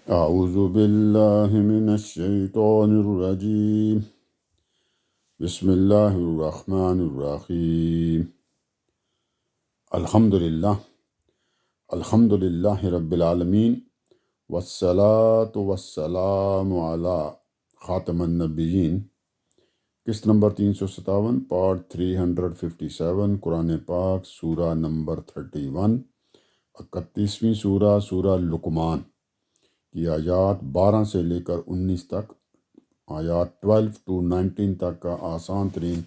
اعوذ باللہ من الشیطان الرجیم بسم اللہ الرحمن الرحیم الحمد للہ رب العالمین والصلاة والسلام علی خاتم النبیین۔ قسط نمبر 357 پارٹ 357 قرآن پاک سورہ نمبر 31، 31ویں سورہ لقمان کی آیات 12 سے لے کر 19 تک، آیات 12 to 19 تک کا آسان ترین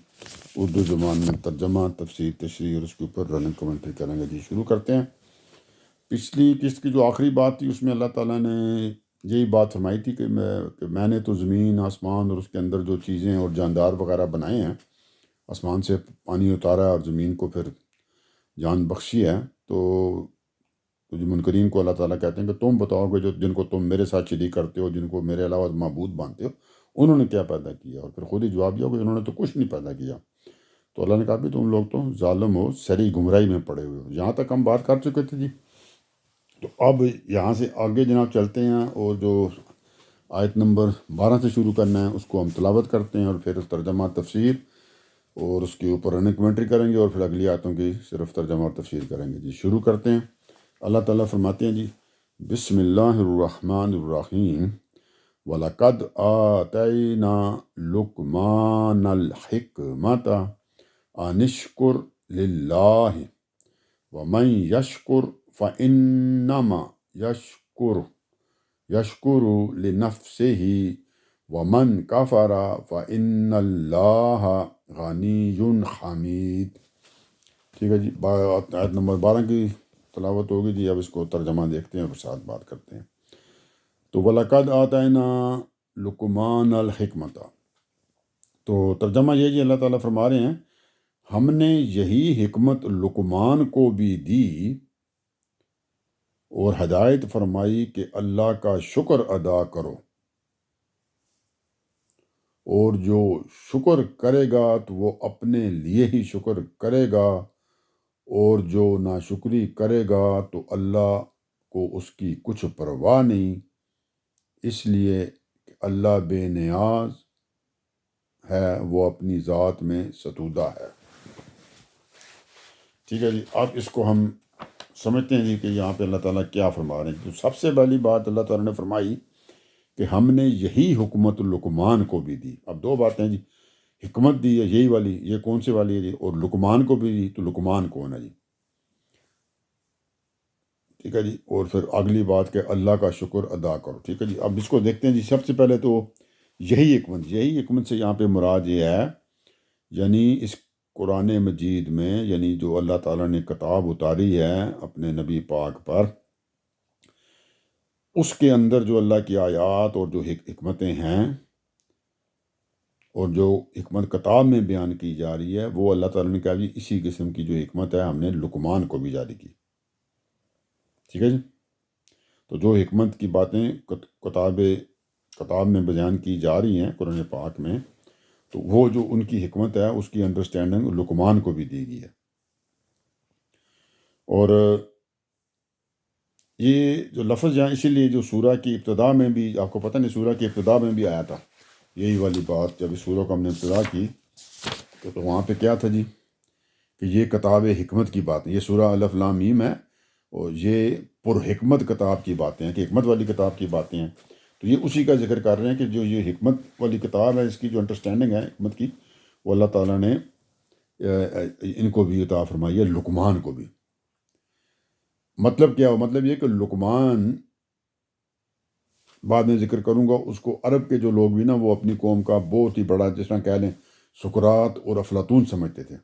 اردو زبان میں ترجمہ، تفسیر، تشریح اور اس کے اوپر رننگ کمنٹری کریں گے۔ شروع کرتے ہیں۔ پچھلی قسط کی جو آخری بات تھی اس میں اللہ تعالیٰ نے یہی بات فرمائی تھی کہ میں نے تو زمین، آسمان اور اس کے اندر جو چیزیں اور جاندار وغیرہ بنائے ہیں، آسمان سے پانی اتارا اور زمین کو پھر جان بخشی ہے، تو جو منکرین کو اللہ تعالیٰ کہتے ہیں کہ تم بتاؤ کہ جن کو تم میرے ساتھ شریک کرتے ہو، جن کو میرے علاوہ معبود مانتے ہو، انہوں نے کیا پیدا کیا؟ اور پھر خود ہی جواب دیا کہ انہوں نے تو کچھ نہیں پیدا کیا۔ تو اللہ نے کہا کہ تم لوگ تو ظالم ہو، سری گمراہی میں پڑے ہوئے ہو۔ یہاں تک ہم بات کر چکے تھے جی۔ تو اب یہاں سے آگے جناب چلتے ہیں، اور جو آیت نمبر 12 سے شروع کرنا ہے اس کو ہم تلاوت کرتے ہیں، اور پھر ترجمہ، تفسیر اور اس کے اوپر رننگ کمنٹری کریں گے، اور پھر اگلی آیتوں کی صرف ترجمہ اور تفسیر کریں گے جی۔ شروع کرتے ہیں۔ اللہ تعالیٰ فرماتے ہیں جی، بسم اللہ الرحمن الرحیم، وَلَقَدْ آتَيْنَا لُقْمَانَ الْحِکْمَةَ أَنِ اشْکُرْ لِلَّهِ وَمَنْ يَشْکُرْ فَإِنَّمَا يَشْکُرُ لِنَفْسِهِ وَمَنْ كَفَرَ فَإِنَّ اللَّهَ غَنِیٌّ حَمِیدٌ۔ ٹھیک ہے جی، آیت نمبر 12 کی تلاوت ہوگی جی۔ اب اس کو ترجمہ دیکھتے ہیں اور ساتھ بات کرتے ہیں۔ تو وَلَقَدْ آتَيْنَا لُقْمَانَ الْحِکْمَةَ، تو ترجمہ یہ جی، اللہ تعالیٰ فرما رہے ہیں ہم نے یہی حکمت لقمان کو بھی دی اور ہدایت فرمائی کہ اللہ کا شکر ادا کرو، اور جو شکر کرے گا تو وہ اپنے لیے ہی شکر کرے گا، اور جو ناشکری کرے گا تو اللہ کو اس کی کچھ پرواہ نہیں، اس لیے کہ اللہ بے نیاز ہے، وہ اپنی ذات میں ستودہ ہے۔ ٹھیک ہے جی، اب اس کو ہم سمجھتے ہیں جی کہ یہاں پہ اللہ تعالیٰ کیا فرما رہے ہیں۔ تو سب سے پہلی بات اللہ تعالیٰ نے فرمائی کہ ہم نے یہی حکمت لقمان کو بھی دی۔ اب دو باتیں جی، حکمت دی ہے یہی والی، یہ کون سی والی ہے جی، اور لقمان کو بھی دی، تو لقمان کون ہے جی؟ ٹھیک ہے جی، اور پھر اگلی بات کہ اللہ کا شکر ادا کرو۔ ٹھیک ہے جی، اب اس کو دیکھتے ہیں جی۔ سب سے پہلے تو یہی حکمت سے یہاں پہ مراد یہ ہے، یعنی اس قرآن مجید میں، یعنی جو اللہ تعالیٰ نے کتاب اتاری ہے اپنے نبی پاک پر، اس کے اندر جو اللہ کی آیات اور جو حکمتیں ہیں اور جو حکمت کتاب میں بیان کی جا رہی ہے، وہ اللہ تعالیٰ نے کہا جی اسی قسم کی جو حکمت ہے ہم نے لقمان کو بھی جاری کی۔ ٹھیک ہے جی، تو جو حکمت کی باتیں کتاب میں بیان کی جا رہی ہیں قرآن پاک میں، تو وہ جو ان کی حکمت ہے اس کی انڈرسٹینڈنگ لقمان کو بھی دی گئی ہے۔ اور یہ جو لفظ یہاں اسی لیے جو سورہ کی ابتدا میں بھی، آپ کو پتہ نہیں، سورہ کی ابتدا میں بھی آیا تھا یہی والی بات۔ جب اس سورہ کو ہم نے ابتدا کی تو وہاں پہ کیا تھا جی، کہ یہ کتاب حکمت کی بات ہے۔ یہ سورہ الف لام میم ہے، اور یہ پر حکمت کتاب کی باتیں ہیں، کہ حکمت والی کتاب کی باتیں ہیں۔ تو یہ اسی کا ذکر کر رہے ہیں کہ جو یہ حکمت والی کتاب ہے، اس کی جو انڈرسٹینڈنگ ہے حکمت کی، وہ اللہ تعالیٰ نے ان کو بھی عطا فرمائی ہے، لقمان کو بھی۔ مطلب کیا ہو؟ مطلب یہ کہ لقمان، بعد میں ذکر کروں گا، اس کو عرب کے جو لوگ بھی نا، وہ اپنی قوم کا بہت ہی بڑا، جس طرح کہہ لیں سقراط اور افلاطون سمجھتے تھے۔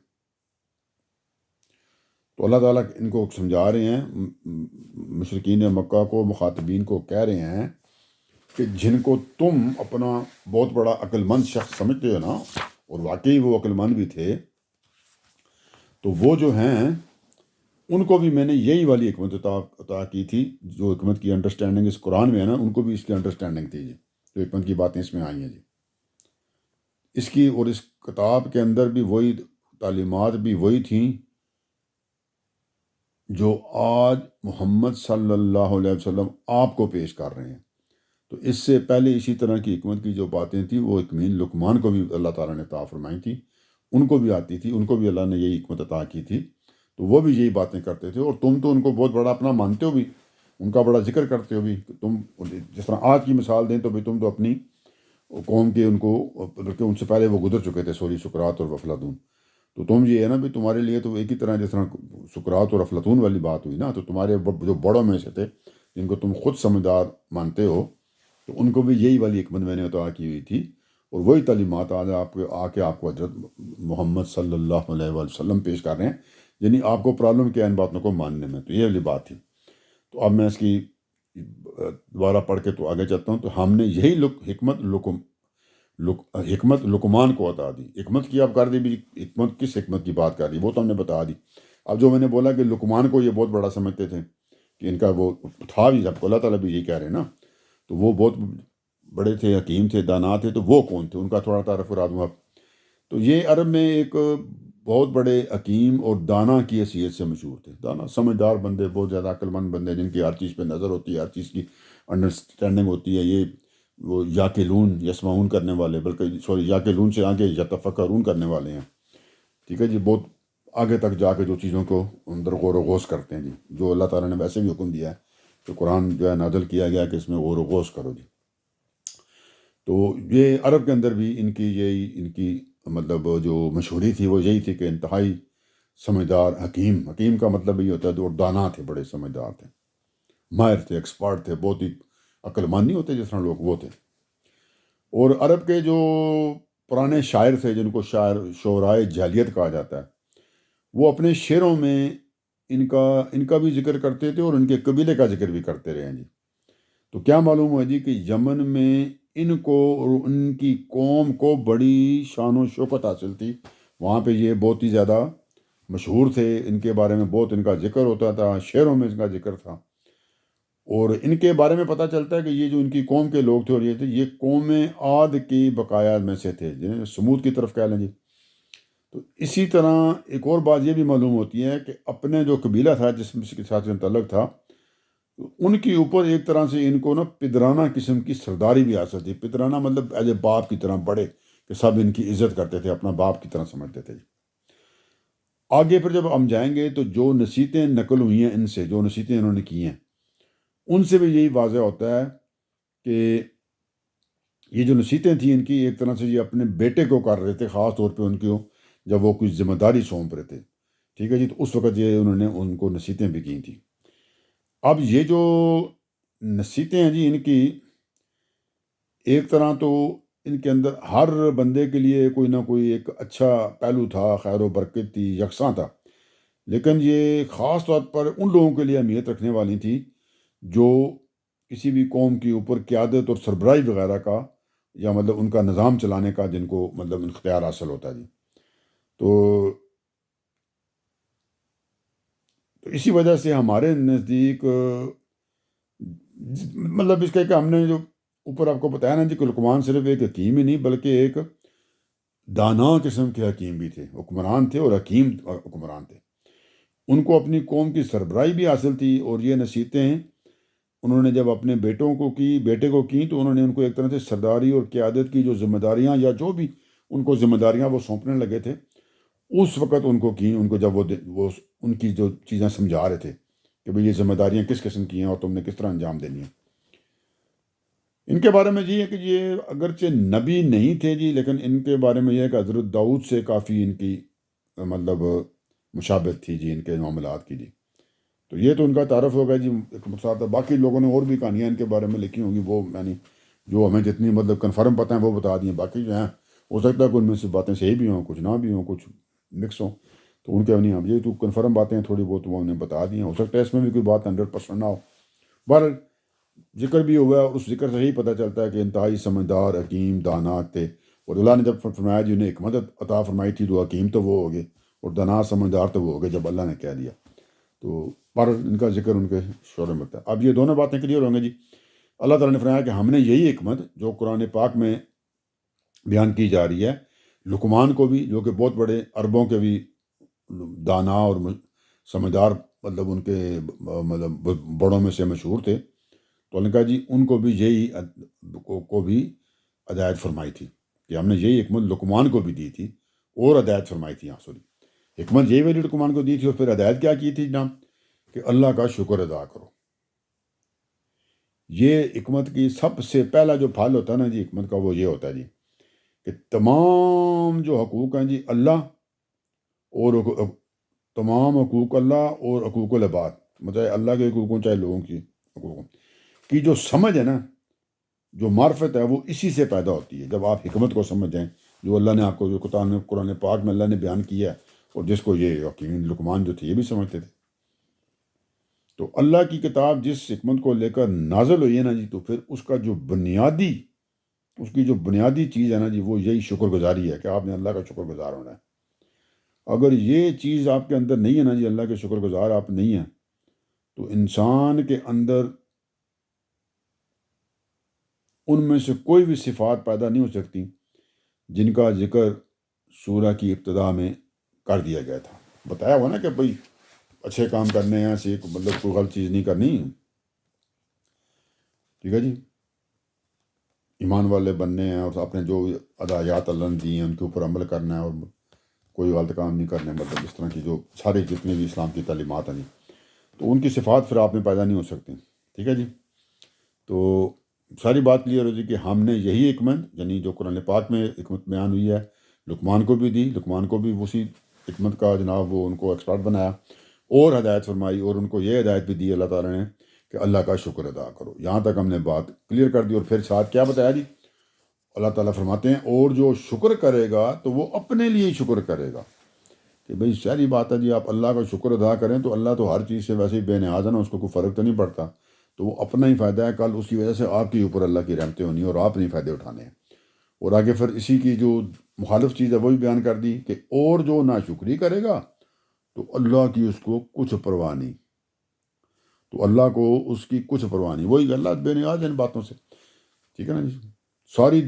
تو اللہ تعالیٰ ان کو سمجھا رہے ہیں، مشرکین مکہ کو، مخاطبین کو کہہ رہے ہیں کہ جن کو تم اپنا بہت بڑا عقل مند شخص سمجھتے ہو نا، اور واقعی وہ عقل مند بھی تھے، تو وہ جو ہیں ان کو بھی میں نے یہی والی حکمت عطا کی تھی۔ جو حکمت کی انڈرسٹینڈنگ اس قرآن میں ہے نا، ان کو بھی اس کی انڈرسٹینڈنگ تھی جی، جو حکمت کی باتیں اس میں آئی ہیں جی، اس کی، اور اس کتاب کے اندر بھی وہی تعلیمات بھی وہی تھیں جو آج محمد صلی اللہ علیہ وسلم آپ کو پیش کر رہے ہیں۔ تو اس سے پہلے اسی طرح کی حکمت کی جو باتیں تھیں وہ حکمین لقمان کو بھی اللہ تعالیٰ نے عطا فرمائی تھی، ان کو بھی آتی تھی، ان کو بھی اللہ نے یہی حکمت عطا کی تھی، تو وہ بھی یہی باتیں کرتے تھے۔ اور تم تو ان کو بہت بڑا اپنا مانتے ہو بھی، ان کا بڑا ذکر کرتے ہو بھی، تم جس طرح آج کی مثال دیں تو بھی تم تو اپنی قوم کے ان کو، بلکہ ان سے پہلے وہ گزر چکے تھے، سوری سکرات اور افلاطون، تو تم یہ ہے نا بھی تمہارے لیے تو ایک ہی طرح جس طرح سکرات اور افلاطون والی بات ہوئی نا، تو تمہارے جو بڑوں میں سے تھے جن کو تم خود سمجھدار مانتے ہو، تو ان کو بھی یہی والی حکمت میں نے عطا کی ہوئی تھی، اور وہی تعلیمات آج آپ کو حضرت محمد صلی اللہ علیہ وآلہ وسلم پیش کر رہے ہیں، یعنی آپ کو پرابلم کیا ان باتوں کو ماننے میں، تو یہ والی بات تھی۔ تو اب میں اس کی دوبارہ پڑھ کے تو آگے چلتا ہوں۔ تو ہم نے یہی حکمت لقمان کو عطا دی۔ حکمت کی آپ کر دی بھی، حکمت کس حکمت کی بات کر دی وہ تو ہم نے بتا دی۔ اب جو میں نے بولا کہ لقمان کو یہ بہت بڑا سمجھتے تھے کہ ان کا وہ تھا بھی، جب اللہ تعالیٰ بھی یہی کہہ رہے ہیں نا، تو وہ بہت بڑے تھے، حکیم تھے، دانا تھے، تو وہ کون تھے ان کا تھوڑا تعارف کرا دوں آپ۔ تو یہ عرب میں ایک بہت بڑے حکیم اور دانا کی حیثیت سے مشہور تھے، دانا سمجھدار بندے، بہت زیادہ عقل مند بندے، جن کی ہر چیز پہ نظر ہوتی ہے، ہر چیز کی انڈرسٹینڈنگ ہوتی ہے۔ یہ وہ یاقلون یسمعون کرنے والے، بلکہ سوری یاقلون سے آگے یتفکرون کرنے والے ہیں، ٹھیک ہے جی، بہت آگے تک جا کے جو چیزوں کو اندر غور و غوص کرتے ہیں جی، جو اللہ تعالیٰ نے ویسے بھی حکم دیا ہے کہ قرآن جو ہے نازل کیا گیا کہ اس میں غور و غوص کرو جی۔ تو یہ عرب کے اندر بھی ان کی مطلب جو مشہوری تھی وہ یہی تھی کہ انتہائی سمجھدار، حکیم کا مطلب یہ ہوتا ہے، اور دانا تھے، بڑے سمجھدار تھے، ماہر تھے، ایکسپرٹ تھے، بہت ہی عقل مند نہیں ہوتے جس طرح لوگ، وہ تھے۔ اور عرب کے جو پرانے شاعر تھے جن کو شعرائے جاہلیت کہا جاتا ہے، وہ اپنے شعروں میں ان کا بھی ذکر کرتے تھے اور ان کے قبیلے کا ذکر بھی کرتے رہے ہیں جی۔ تو کیا معلوم ہوا جی کہ یمن میں ان کو اور ان کی قوم کو بڑی شان و شوکت حاصل تھی، وہاں پہ یہ بہت ہی زیادہ مشہور تھے، ان کے بارے میں بہت ان کا ذکر ہوتا تھا، شعروں میں ان کا ذکر تھا۔ اور ان کے بارے میں پتہ چلتا ہے کہ یہ جو ان کی قوم کے لوگ تھے، اور یہ تھے، یہ قوم عاد کی بقایا میں سے تھے، جنہیں سمود کی طرف کہہ لیں جی۔ تو اسی طرح ایک اور بات یہ بھی معلوم ہوتی ہے کہ اپنے جو قبیلہ تھا جس کے ساتھ ان تعلق تھا، ان کے اوپر ایک طرح سے ان کو نا پدرانہ قسم کی سرداری بھی حاصل تھی۔ پدرانہ مطلب ایز اے باپ کی طرح بڑے، کہ سب ان کی عزت کرتے تھے، اپنا باپ کی طرح سمجھتے تھے۔ آگے پھر جب ہم جائیں گے تو جو نصیحتیں نقل ہوئی ہیں ان سے، جو نصیحتیں انہوں نے کی ہیں، ان سے بھی یہی واضح ہوتا ہے کہ یہ جو نصیحتیں تھیں ان کی، ایک طرح سے یہ اپنے بیٹے کو کر رہے تھے، خاص طور پہ ان کو جب وہ کچھ ذمہ داری سونپ رہے تھے، ٹھیک ہے جی، تو اس وقت یہ انہوں نے ان کو نصیحتیں بھی کی تھیں۔ اب یہ جو نصیحتیں ہیں جی ان کی، ایک طرح تو ان کے اندر ہر بندے کے لیے کوئی نہ کوئی ایک اچھا پہلو تھا، خیر و برکت تھی، یکساں تھا، لیکن یہ خاص طور پر ان لوگوں کے لیے اہمیت رکھنے والی تھی جو کسی بھی قوم کے اوپر قیادت اور سربراہی وغیرہ کا، یا مطلب ان کا نظام چلانے کا جن کو مطلب اختیار حاصل ہوتا ہے جی۔ تو اسی وجہ سے ہمارے نزدیک مطلب اس کا کہ ہم نے جو اوپر آپ کو بتایا نا جی کہ لقمان صرف ایک حکیم ہی نہیں بلکہ ایک دانا قسم کے حکیم بھی تھے، حکمران تھے اور حکیم حکمران تھے۔ ان کو اپنی قوم کی سربراہی بھی حاصل تھی، اور یہ نصیحتیں انہوں نے جب اپنے بیٹے کو کی تو انہوں نے ان کو ایک طرح سے سرداری اور قیادت کی جو ذمہ داریاں، یا جو بھی ان کو ذمہ داریاں وہ سونپنے لگے تھے، اس وقت ان کو جب وہ ان کی جو چیزیں سمجھا رہے تھے کہ بھئی یہ ذمہ داریاں کس قسم کی ہیں اور تم نے کس طرح انجام دینی ہیں۔ ان کے بارے میں یہ ہے کہ یہ اگرچہ نبی نہیں تھے جی، لیکن ان کے بارے میں یہ ہے کہ حضرت داؤد سے کافی ان کی مطلب مشابہت تھی جی، ان کے معاملات کی جی۔ تو یہ تو ان کا تعارف ہوگا جی ایک مساعدہ۔ باقی لوگوں نے اور بھی کہانیاں ان کے بارے میں لکھی ہوں گی، وہ یعنی جو ہمیں جتنی مطلب کنفرم پتہ ہیں وہ بتا دیں، باقی جو ہیں ہو سکتا ہے کہ ان میں سے باتیں صحیح بھی ہوں، کچھ نہ بھی ہوں، کچھ مکس ہوں، تو ان کے نہیں، ہم یہ تو کنفرم باتیں تھوڑی بہت وہ انہیں بتا دی ہیں، ہو سکتا ہے اس میں بھی کوئی بات 100% نہ ہو۔ بہرحال ذکر بھی ہوا ہے، اور اس ذکر سے ہی پتہ چلتا ہے کہ انتہائی سمجھدار، حکیم، دانا تھے، اور اللہ نے جب فرمایا جی انہیں حکمت عطا فرمائی تھی، تو حکیم تو وہ ہو گئے اور دانا سمجھدار تو وہ ہو گئے جب اللہ نے کہہ دیا۔ تو پر ان کا ذکر ان کے شعروں میں ہوتا ہے۔ اب یہ دونوں باتیں کلیئر ہوں گے جی۔ اللہ تعالیٰ نے فرمایا کہ ہم نے یہی حکمت جو قرآن پاک میں بیان کی جا رہی ہے، لقمان کو بھی، جو کہ بہت بڑے عربوں کے بھی دانا اور سمجھدار مطلب ان کے مطلب بڑوں میں سے مشہور تھے، تو اللہ نے کہا جی ان کو بھی یہی کو بھی ہدایت فرمائی تھی کہ ہم نے یہی حکمت لقمان کو بھی دی تھی اور ہدایت فرمائی تھی. یہاں سوری حکمت یہی والی لقمان کو دی تھی اور پھر ہدایت کیا کی تھی جناب کہ اللہ کا شکر ادا کرو. یہ حکمت کی سب سے پہلا جو پھل ہوتا ہے نا جی حکمت کا وہ یہ ہوتا ہے جی کہ تمام جو حقوق ہیں جی اللہ اور تمام حقوق اللہ اور حقوق العباد مطلب اللہ کے حقوق ہوں چاہے لوگوں کی حقوق ہوں کی جو سمجھ ہے نا جو معرفت ہے وہ اسی سے پیدا ہوتی ہے. جب آپ حکمت کو سمجھ جائیں جو اللہ نے آپ کو جو قرآن پاک میں اللہ نے بیان کیا ہے اور جس کو یہ یقین لقمان جو تھے یہ بھی سمجھتے تھے. تو اللہ کی کتاب جس حکمت کو لے کر نازل ہوئی ہے نا جی تو پھر اس کا جو اس کی جو بنیادی چیز ہے نا جی وہ یہی شکر گزاری ہے کہ آپ نے اللہ کا شکر گزار ہونا ہے. اگر یہ چیز آپ کے اندر نہیں ہے نا جی اللہ کے شکر گزار آپ نہیں ہیں تو انسان کے اندر ان میں سے کوئی بھی صفات پیدا نہیں ہو سکتی جن کا ذکر سورہ کی ابتدا میں کر دیا گیا تھا. بتایا ہوا نا کہ بھئی اچھے کام کرنے ہیں ایسے مطلب کوئی غلط چیز نہیں کرنی. ٹھیک ہے جی ایمان والے بننے ہیں اور اپنے جو ہدایات اللہ نے دی ہیں ان کے اوپر عمل کرنا ہے اور کوئی غلط کام نہیں کرنا ہے. مطلب اس طرح کی جو سارے جتنے بھی اسلام کی تعلیمات ہیں جی تو ان کی صفات پھر آپ میں پیدا نہیں ہو سکتی. ٹھیک ہے جی تو ساری بات کلیئر ہو جی کہ ہم نے یہی حکمت یعنی جو قرآن پاک میں حکمت بیان ہوئی ہے لقمان کو بھی دی. لقمان کو بھی اسی حکمت کا جناب وہ ان کو ایکسپرٹ بنایا اور ہدایت فرمائی اور ان کو یہ ہدایت بھی دی اللہ تعالیٰ نے کہ اللہ کا شکر ادا کرو. یہاں تک ہم نے بات کلیئر کر دی اور پھر ساتھ کیا بتایا جی اللہ تعالیٰ فرماتے ہیں اور جو شکر کرے گا تو وہ اپنے لیے شکر کرے گا. کہ بھئی ساری بات ہے جی آپ اللہ کا شکر ادا کریں تو اللہ تو ہر چیز سے ویسے ہی بے نیاز ہے نا اس کو کوئی فرق تو نہیں پڑتا تو وہ اپنا ہی فائدہ ہے. کل اس کی وجہ سے آپ کے اوپر اللہ کی رحمتیں ہونی اور آپ نہیں فائدے اٹھانے ہیں. اور آگے پھر اسی کی جو مخالف چیز ہے وہ بھی بیان کر دی کہ اور جو ناشکری کرے گا تو اللہ کی اس کو کچھ پرواہ نہیں. تو اللہ کو اس کی کچھ پرواہ نہیں. وہی اللہ بے نیاز ہے ان باتوں سے. ٹھیک ہے نا جی ساری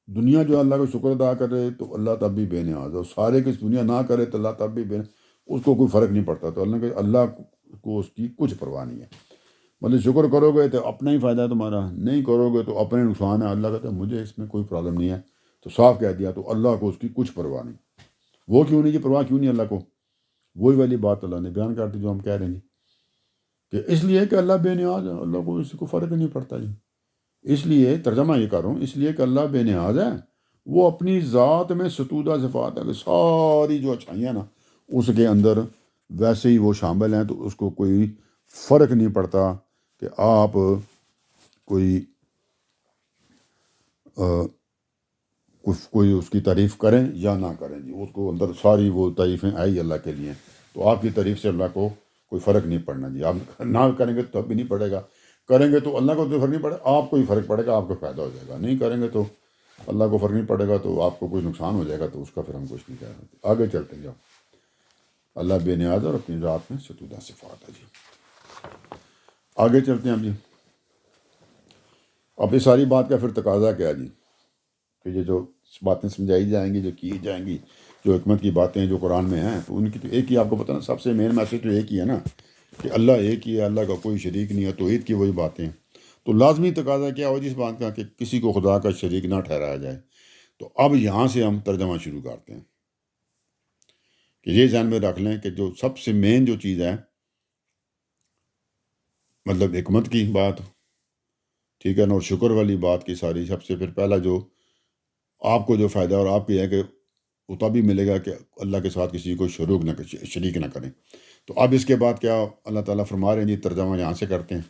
دنیا جو اللہ کا شکر ادا کرے تو اللہ تب بھی بے نیاز ہے اور سارے کس دنیا نہ کرے تو اللہ تب بھی بے اس کو کوئی فرق نہیں پڑتا. تو اللہ کو اس کی کچھ پرواہ نہیں ہے. مطلب شکر کرو گے تو اپنا ہی فائدہ ہے تمہارا نہیں کرو گے تو اپنے نقصان ہے. اللہ کہتا ہے مجھے اس میں کوئی پرابلم نہیں ہے. تو صاف کہہ دیا تو اللہ کو اس کی کچھ پرواہ نہیں. وہ کیوں نہیں جی پرواہ کیوں نہیں اللہ کو وہی والی بات اللہ نے بیان کر دی جو ہم کہہ رہے ہیں کہ اس لیے کہ اللہ بے نیاز ہے اللہ کو اس کو فرق نہیں پڑتا جی. اس لیے ترجمہ یہ کر رہا ہوں اس لیے کہ اللہ بے نیاز ہے وہ اپنی ذات میں ستودہ صفات ہے کہ ساری جو اچھائیاں نا اس کے اندر ویسے ہی وہ شامل ہیں. تو اس کو کوئی فرق نہیں پڑتا کہ آپ کوئی اس کی تعریف کریں یا نہ کریں جی اس کو اندر ساری وہ تعریفیں آئی اللہ کے لیے. تو آپ کی تعریف سے اللہ کو کوئی فرق نہیں پڑنا جی. آپ نہ کریں گے تو اب بھی نہیں پڑے گا کریں گے تو اللہ کو تو فرق نہیں پڑے آپ کو ہی فرق پڑے گا آپ کو فائدہ ہو جائے گا. نہیں کریں گے تو اللہ کو فرق نہیں پڑے گا تو آپ کو کوئی نقصان ہو جائے گا تو اس کا پھر ہم کچھ نہیں کہہ رہے. آگے چلتے ہیں جاؤ. اللہ بے نیاز اور اپنی ذات میں ستودہ صفات ہے جی. آگے چلتے ہیں اب جی. اب یہ ساری بات کا پھر تقاضا کیا جی کہ یہ جو باتیں سمجھائی جائیں گی جو کی جائیں گی جو حکمت کی باتیں جو قرآن میں ہیں تو ان کی تو ایک ہی آپ کو پتہ نا سب سے مین میسج تو ایک ہی ہے نا کہ اللہ ایک ہی ہے اللہ کا کوئی شریک نہیں ہے. توحید کی وہی باتیں تو لازمی تقاضا کیا ہو جس بات کا کہ کسی کو خدا کا شریک نہ ٹھہرایا جائے. تو اب یہاں سے ہم ترجمہ شروع کرتے ہیں کہ یہ ذہن میں رکھ لیں کہ جو سب سے مین جو چیز ہے مطلب حکمت کی بات ٹھیک ہے نا اور شکر والی بات کی ساری سب سے پھر پہلا جو آپ کو جو فائدہ اور آپ کی ہے کہ وہ تب بھی ملے گا کہ اللہ کے ساتھ کسی کو شریک نہ کریں. تو اب اس کے بعد کیا اللہ تعالیٰ فرما رہے ہیں جی ترجمہ یہاں سے کرتے ہیں.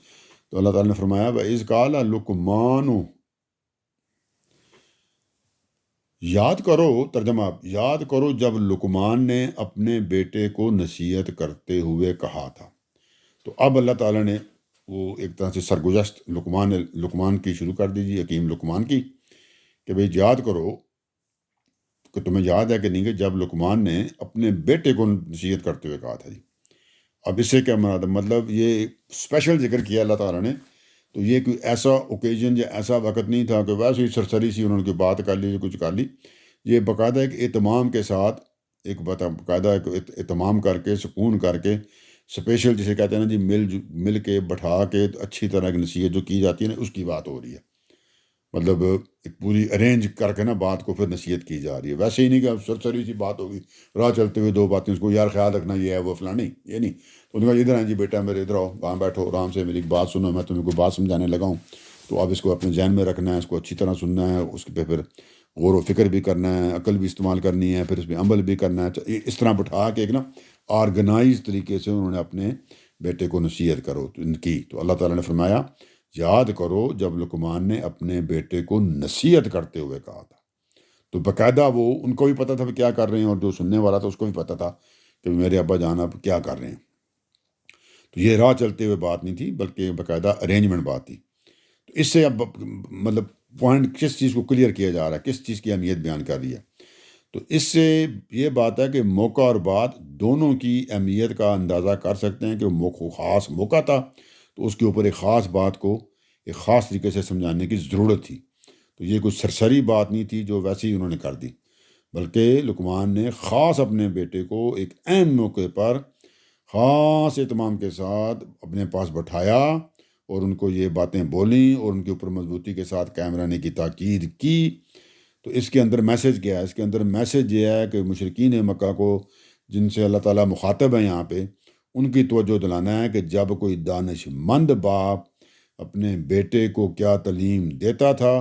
تو اللہ تعالیٰ نے فرمایا وَإِذْ قَالَ لُقْمَانُ یاد کرو ترجمہ یاد کرو جب لقمان نے اپنے بیٹے کو نصیحت کرتے ہوئے کہا تھا. تو اب اللہ تعالیٰ نے وہ ایک طرح سے سرگزشت لقمان کی شروع کر دیجیے حکیم لقمان کی کہ بھئی یاد کرو کہ تمہیں یاد ہے کہ نہیں کہ جب لقمان نے اپنے بیٹے کو نصیحت کرتے ہوئے کہا تھا جی. اب اس سے کیا مراد ہے مطلب یہ اسپیشل ذکر کیا اللہ تعالیٰ نے. تو یہ کوئی ایسا اوکیزن یا ایسا وقت نہیں تھا کہ ویسے ہی سرسری سی انہوں نے کوئی بات کر لی کچھ کر لی. یہ باقاعدہ ایک اہتمام کے ساتھ ایک باقاعدہ ایک اہتمام کر کے سکون کر کے اسپیشل جسے کہتے ہیں نا جی مل کے بٹھا کے اچھی طرح کی نصیحت جو کی جاتی ہے نا، اس کی بات ہو رہی ہے. مطلب ایک پوری ارینج کر کے نا بات کو پھر نصیحت کی جا رہی ہے. ویسے ہی نہیں کہ سرسری سی بات ہوگی، راہ چلتے ہوئے دو باتیں اس کو، یار خیال رکھنا یہ ہے وہ فلاں، نہیں یہ نہیں. تو انہوں نے کہا ادھر آئیں جی بیٹا میرے، ادھر آؤ، وہاں بیٹھو آرام سے، میری بات سنو، میں تمہیں کوئی بات سمجھانے لگا ہوں. تو اب اس کو اپنے ذہن میں رکھنا ہے، اس کو اچھی طرح سننا ہے، اس پہ پھر غور و فکر بھی کرنا ہے، عقل بھی استعمال کرنی ہے، پھر اس پہ عمل بھی کرنا ہے. اس طرح بٹھا کے ایک نا آرگنائز طریقے سے انہوں نے اپنے بیٹے کو نصیحت کرو کی. تو اللہ تعالیٰ نے فرمایا یاد کرو جب لقمان نے اپنے بیٹے کو نصیحت کرتے ہوئے کہا تھا. تو باقاعدہ وہ ان کو بھی پتہ تھا کہ کیا کر رہے ہیں، اور جو سننے والا تھا اس کو بھی پتہ تھا کہ میرے ابا جان اب کیا کر رہے ہیں. تو یہ راہ چلتے ہوئے بات نہیں تھی، بلکہ باقاعدہ ارینجمنٹ بات تھی. تو اس سے اب مطلب پوائنٹ کس چیز کو کلیئر کیا جا رہا ہے، کس چیز کی اہمیت بیان کر رہی ہے. تو اس سے یہ بات ہے کہ موقع اور بات دونوں کی اہمیت کا اندازہ کر سکتے ہیں کہ وہ خاص موقع تھا، تو اس کے اوپر ایک خاص بات کو ایک خاص طریقے سے سمجھانے کی ضرورت تھی. تو یہ کوئی سرسری بات نہیں تھی جو ویسے ہی انہوں نے کر دی، بلکہ لقمان نے خاص اپنے بیٹے کو ایک اہم موقع پر خاص اہتمام کے ساتھ اپنے پاس بٹھایا اور ان کو یہ باتیں بولیں اور ان کے اوپر مضبوطی کے ساتھ قائم رہنے کی تاکید کی. تو اس کے اندر میسج کیا ہے؟ اس کے اندر میسج یہ ہے کہ مشرکین مکہ کو، جن سے اللہ تعالیٰ مخاطب ہے یہاں پہ، ان کی توجہ دلانا ہے کہ جب کوئی دانش مند باپ اپنے بیٹے کو کیا تعلیم دیتا تھا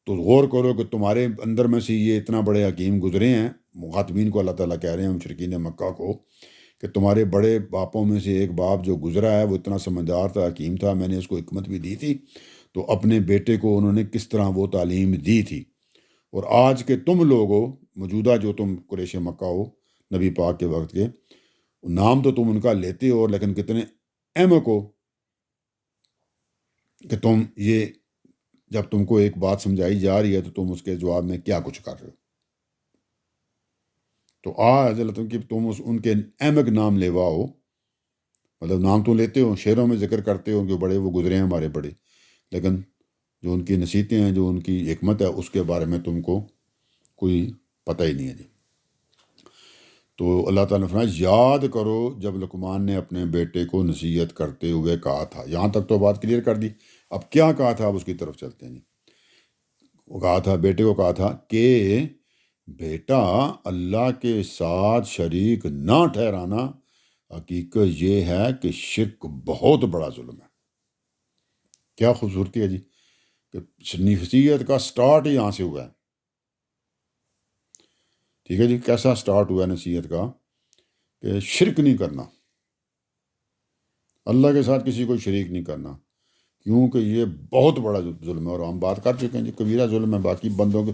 تو غور کرو کہ تمہارے اندر میں سے یہ اتنا بڑے حکیم گزرے ہیں. مخاطبین کو اللہ تعالیٰ کہہ رہے ہیں مشرکین مکہ کو کہ تمہارے بڑے باپوں میں سے ایک باپ جو گزرا ہے وہ اتنا سمجھدار تھا، حکیم تھا، میں نے اس کو حکمت بھی دی تھی. تو اپنے بیٹے کو انہوں نے کس طرح وہ تعلیم دی تھی. اور آج کے تم لوگ ہو، موجودہ جو تم قریش مکہ ہو نبی پاک کے وقت کے، نام تو تم ان کا لیتے ہو، لیکن کتنے احمق ہو کہ تم یہ جب تم کو ایک بات سمجھائی جا رہی ہے تو تم اس کے جواب میں کیا کچھ کر رہے ہو. تو آج اللہ تعالیٰ کہ تم ان کے احمق نام لیوا ہو، مطلب نام تو لیتے ہو، شعروں میں ذکر کرتے ہو کہ بڑے وہ گزرے ہیں ہمارے بڑے، لیکن جو ان کی نصیحتیں ہیں، جو ان کی حکمت ہے، اس کے بارے میں تم کو کوئی پتہ ہی نہیں ہے جی. تو اللہ تعالیٰ نے فرمایا یاد کرو جب لقمان نے اپنے بیٹے کو نصیحت کرتے ہوئے کہا تھا. یہاں تک تو بات کلیئر کر دی. اب کیا کہا تھا، اب اس کی طرف چلتے ہیں جی. وہ کہا تھا، بیٹے کو کہا تھا کہ بیٹا اللہ کے ساتھ شریک نہ ٹھہرانا، حقیقت یہ ہے کہ شرک بہت بڑا ظلم ہے. کیا خوبصورتی ہے جی کہ نصیحت کا سٹارٹ ہی یہاں سے ہوا ہے. ٹھیک ہے جی، کیسا سٹارٹ ہوا ہے نصیحت کا کہ شرک نہیں کرنا، اللہ کے ساتھ کسی کو شریک نہیں کرنا، کیونکہ یہ بہت بڑا ظلم ہے. اور ہم بات کر چکے ہیں جی، کبیرہ ظلم ہے. باقی بندوں کے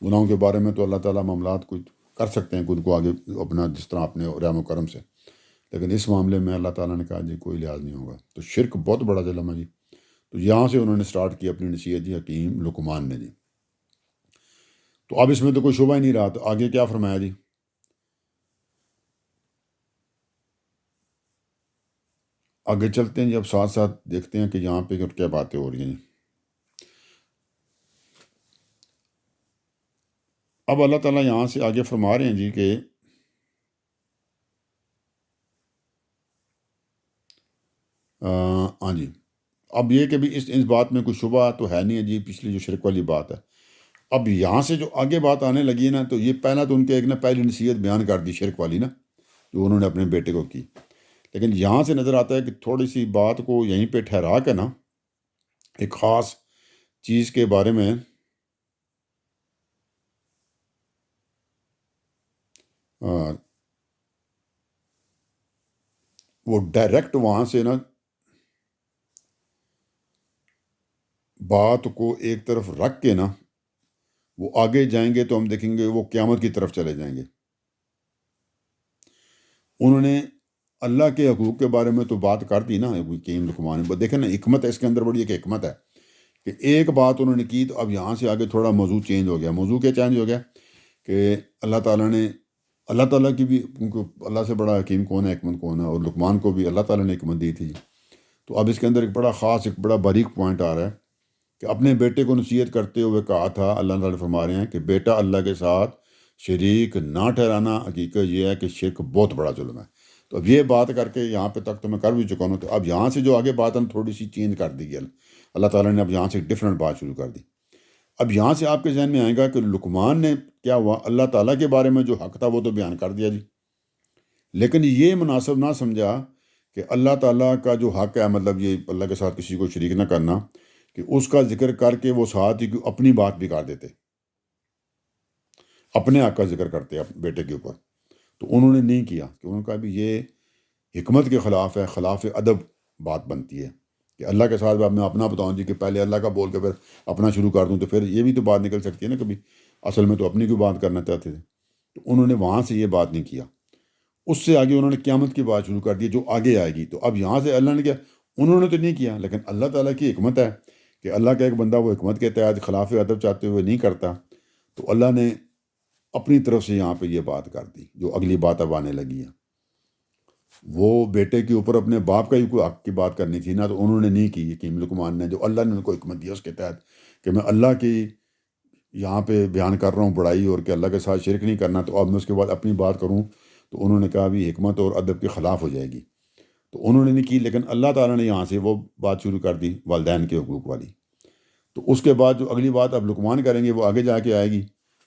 گناہوں کے بارے میں تو اللہ تعالیٰ معاملات کو کر سکتے ہیں ان کو آگے اپنا جس طرح اپنے رحم و کرم سے، لیکن اس معاملے میں اللہ تعالیٰ نے کہا جی کوئی لحاظ نہیں ہوگا. تو شرک بہت بڑا ظلم ہے جی. تو یہاں سے انہوں نے سٹارٹ کی اپنی نصیحت جی، حکیم لقمان نے جی. تو اب اس میں تو کوئی شبہ ہی نہیں رہا. تو آگے کیا فرمایا جی؟ آگے چلتے ہیں جی، اب ساتھ ساتھ دیکھتے ہیں کہ یہاں پہ کیا باتیں ہو رہی ہیں جی. اب اللہ تعالیٰ یہاں سے آگے فرما رہے ہیں جی کہ ہاں جی، اب یہ کہ بھی اس بات میں کوئی شبہ تو ہے نہیں ہے جی، پچھلی جو شرک والی بات ہے. اب یہاں سے جو آگے بات آنے لگی ہے نا، تو یہ پہلا تو ان کے ایک نا پہلی نصیحت بیان کر دی شرک والی نا، جو انہوں نے اپنے بیٹے کو کی. لیکن یہاں سے نظر آتا ہے کہ تھوڑی سی بات کو یہیں پہ ٹھہرا کے نا ایک خاص چیز کے بارے میں وہ ڈائریکٹ وہاں سے نا بات کو ایک طرف رکھ کے نا وہ آگے جائیں گے تو ہم دیکھیں گے وہ قیامت کی طرف چلے جائیں گے. انہوں نے اللہ کے حقوق کے بارے میں تو بات کر دی نا حکیم لقمان. دیکھیں نا حکمت ہے اس کے اندر، بڑی ایک حکمت ہے کہ ایک بات انہوں نے کی تو اب یہاں سے آگے تھوڑا موضوع چینج ہو گیا. موضوع کیا چینج ہو گیا کہ اللہ تعالیٰ نے، اللہ تعالیٰ کی بھی، کیونکہ اللہ سے بڑا حکیم کون ہے، حکمت کون ہے، اور لقمان کو بھی اللہ تعالیٰ نے حکمت دی تھی. تو اب اس کے اندر ایک بڑا خاص، ایک بڑا باریک پوائنٹ آ رہا ہے کہ اپنے بیٹے کو نصیحت کرتے ہوئے کہا تھا، اللہ تعالیٰ فرما رہے ہیں کہ بیٹا اللہ کے ساتھ شریک نہ ٹھہرانا، حقیقت یہ ہے کہ شرک بہت بڑا ظلم ہے. تو اب یہ بات کر کے یہاں پہ تک تو میں کر بھی چکا ہوں، تو اب یہاں سے جو آگے بات ہم تھوڑی سی چینج کر دی گئی، اللہ تعالیٰ نے اب یہاں سے ایک ڈفرینٹ بات شروع کر دی۔ اب یہاں سے آپ کے ذہن میں آئے گا کہ لقمان نے کیا ہوا، اللہ تعالیٰ کے بارے میں جو حق تھا وہ تو بیان کر دیا جی، لیکن یہ مناسب نہ سمجھا کہ اللہ تعالیٰ کا جو حق ہے، مطلب یہ اللہ کے ساتھ کسی کو شریک نہ کرنا، کہ اس کا ذکر کر کے وہ ساتھ ہی اپنی بات بھی کر دیتے، اپنے حق کا ذکر کرتے بیٹے کے اوپر۔ تو انہوں نے نہیں کیا، کہ انہوں نے کہا بھی یہ حکمت کے خلاف ہے، خلاف ادب بات بنتی ہے کہ اللہ کے ساتھ میں اپنا بتاؤں جی، کہ پہلے اللہ کا بول کے پھر اپنا شروع کر دوں، تو پھر یہ بھی تو بات نکل سکتی ہے نا کبھی، اصل میں تو اپنی کوئی بات کرنا چاہتے تھے۔ تو انہوں نے وہاں سے یہ بات نہیں کیا، اس سے آگے انہوں نے قیامت کی بات شروع کر دی جو آگے آئے گی۔ تو اب یہاں سے اللہ نے کیا، انہوں نے تو نہیں کیا، لیکن اللہ تعالیٰ کی حکمت ہے کہ اللہ کا ایک بندہ وہ حکمت کے تحت خلاف ادب چاہتے ہوئے نہیں کرتا، تو اللہ نے اپنی طرف سے یہاں پہ یہ بات کر دی جو اگلی بات اب آنے لگی ہے۔ وہ بیٹے کے اوپر اپنے باپ کا ہی کوئی حق کی بات کرنی تھی نا، تو انہوں نے نہیں کی، کہ لقمان نے جو اللہ نے ان کو حکمت دیا اس کے تحت کہ میں اللہ کی یہاں پہ بیان کر رہا ہوں بڑائی، اور کہ اللہ کے ساتھ شرک نہیں کرنا، تو اب میں اس کے بعد اپنی بات کروں، تو انہوں نے کہا بھی حکمت اور ادب کے خلاف ہو جائے گی، تو انہوں نے نہیں کی۔ لیکن اللہ تعالیٰ نے یہاں سے وہ بات شروع کر دی والدین کے حقوق والی۔ تو اس کے بعد جو اگلی بات اب لقمان کریں گے وہ آگے جا کے آئے گی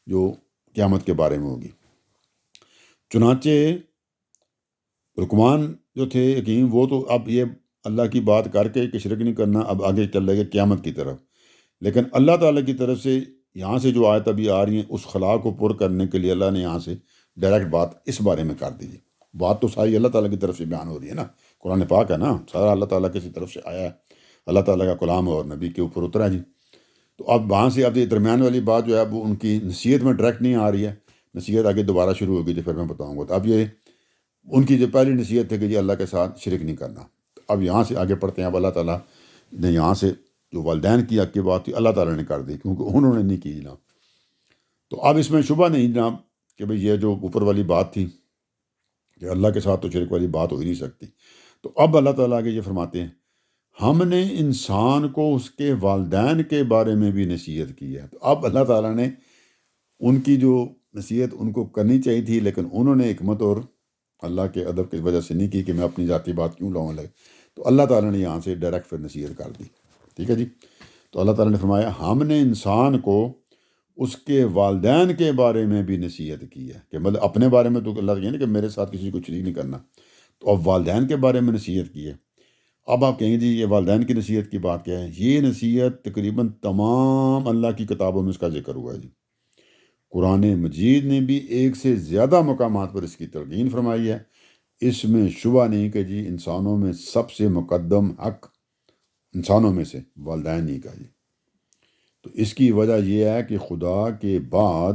جو قیامت کے بارے میں ہوگی۔ چنانچہ لقمان جو تھے حکیم، وہ تو اب یہ اللہ کی بات کر کے کہ شرک نہیں کرنا، اب آگے چل رہے گا قیامت کی طرف، لیکن اللہ تعالیٰ کی طرف سے یہاں سے جو آیت ابھی آ رہی ہیں اس خلا کو پر کرنے کے لیے اللہ نے یہاں سے ڈائریکٹ بات اس بارے میں کر دی۔ بات تو ساری اللہ تعالیٰ کی طرف سے بیان ہو رہی ہے نا، قرآن پاک ہے نا، سارا اللہ تعالیٰ کی طرف سے آیا ہے، اللہ تعالیٰ کا کلام اور نبی کے اوپر اترا جی۔ تو اب وہاں سے اب یہ درمیان والی بات جو ہے اب ان کی نصیحت میں ڈائریکٹ نہیں آ رہی ہے، نصیحت آگے دوبارہ شروع ہوگی جو پھر میں بتاؤں گا۔ تو اب یہ ان کی جو پہلی نصیحت ہے کہ جی اللہ کے ساتھ شرک نہیں کرنا۔ اب یہاں سے آگے پڑھتے ہیں، اب اللہ تعالیٰ نے یہاں سے جو والدین کی حق کی بات تھی اللہ تعالیٰ نے کر دی، کیونکہ انہوں نے نہیں کی جناب۔ تو اب اس میں شبہ نہیں جناب کہ بھئی یہ جو اوپر والی بات تھی کہ اللہ کے ساتھ تو شرک والی بات ہو ہی نہیں سکتی۔ تو اب اللہ تعالیٰ آگے یہ فرماتے ہیں، ہم نے انسان کو اس کے والدین کے بارے میں بھی نصیحت کی ہے۔ تو اب اللہ تعالیٰ نے ان کی جو نصیحت ان کو کرنی چاہیے تھی، لیکن انہوں نے حکمت اور اللہ کے ادب کی وجہ سے نہیں کی کہ میں اپنی ذاتی بات کیوں لاؤں لگے، تو اللہ تعالیٰ نے یہاں سے ڈائریکٹ پھر نصیحت کر دی۔ ٹھیک ہے جی، تو اللہ تعالیٰ نے فرمایا ہم نے انسان کو اس کے والدین کے بارے میں بھی نصیحت کی ہے، کہ مطلب اپنے بارے میں تو اللہ کہے نا کہ میرے ساتھ کسی کو شریک نہیں کرنا، تو اب والدین کے بارے میں نصیحت کی ہے۔ اب آپ کہیں گے جی یہ والدین کی نصیحت کی بات کیا ہے؟ یہ نصیحت تقریباً تمام اللہ کی کتابوں میں اس کا ذکر ہوا ہے جی۔ قرآن مجید نے بھی ایک سے زیادہ مقامات پر اس کی تلقین فرمائی ہے۔ اس میں شبہ نہیں کہ جی انسانوں میں سب سے مقدم حق انسانوں میں سے والدین ہی کا جی۔ تو اس کی وجہ یہ ہے کہ خدا کے بعد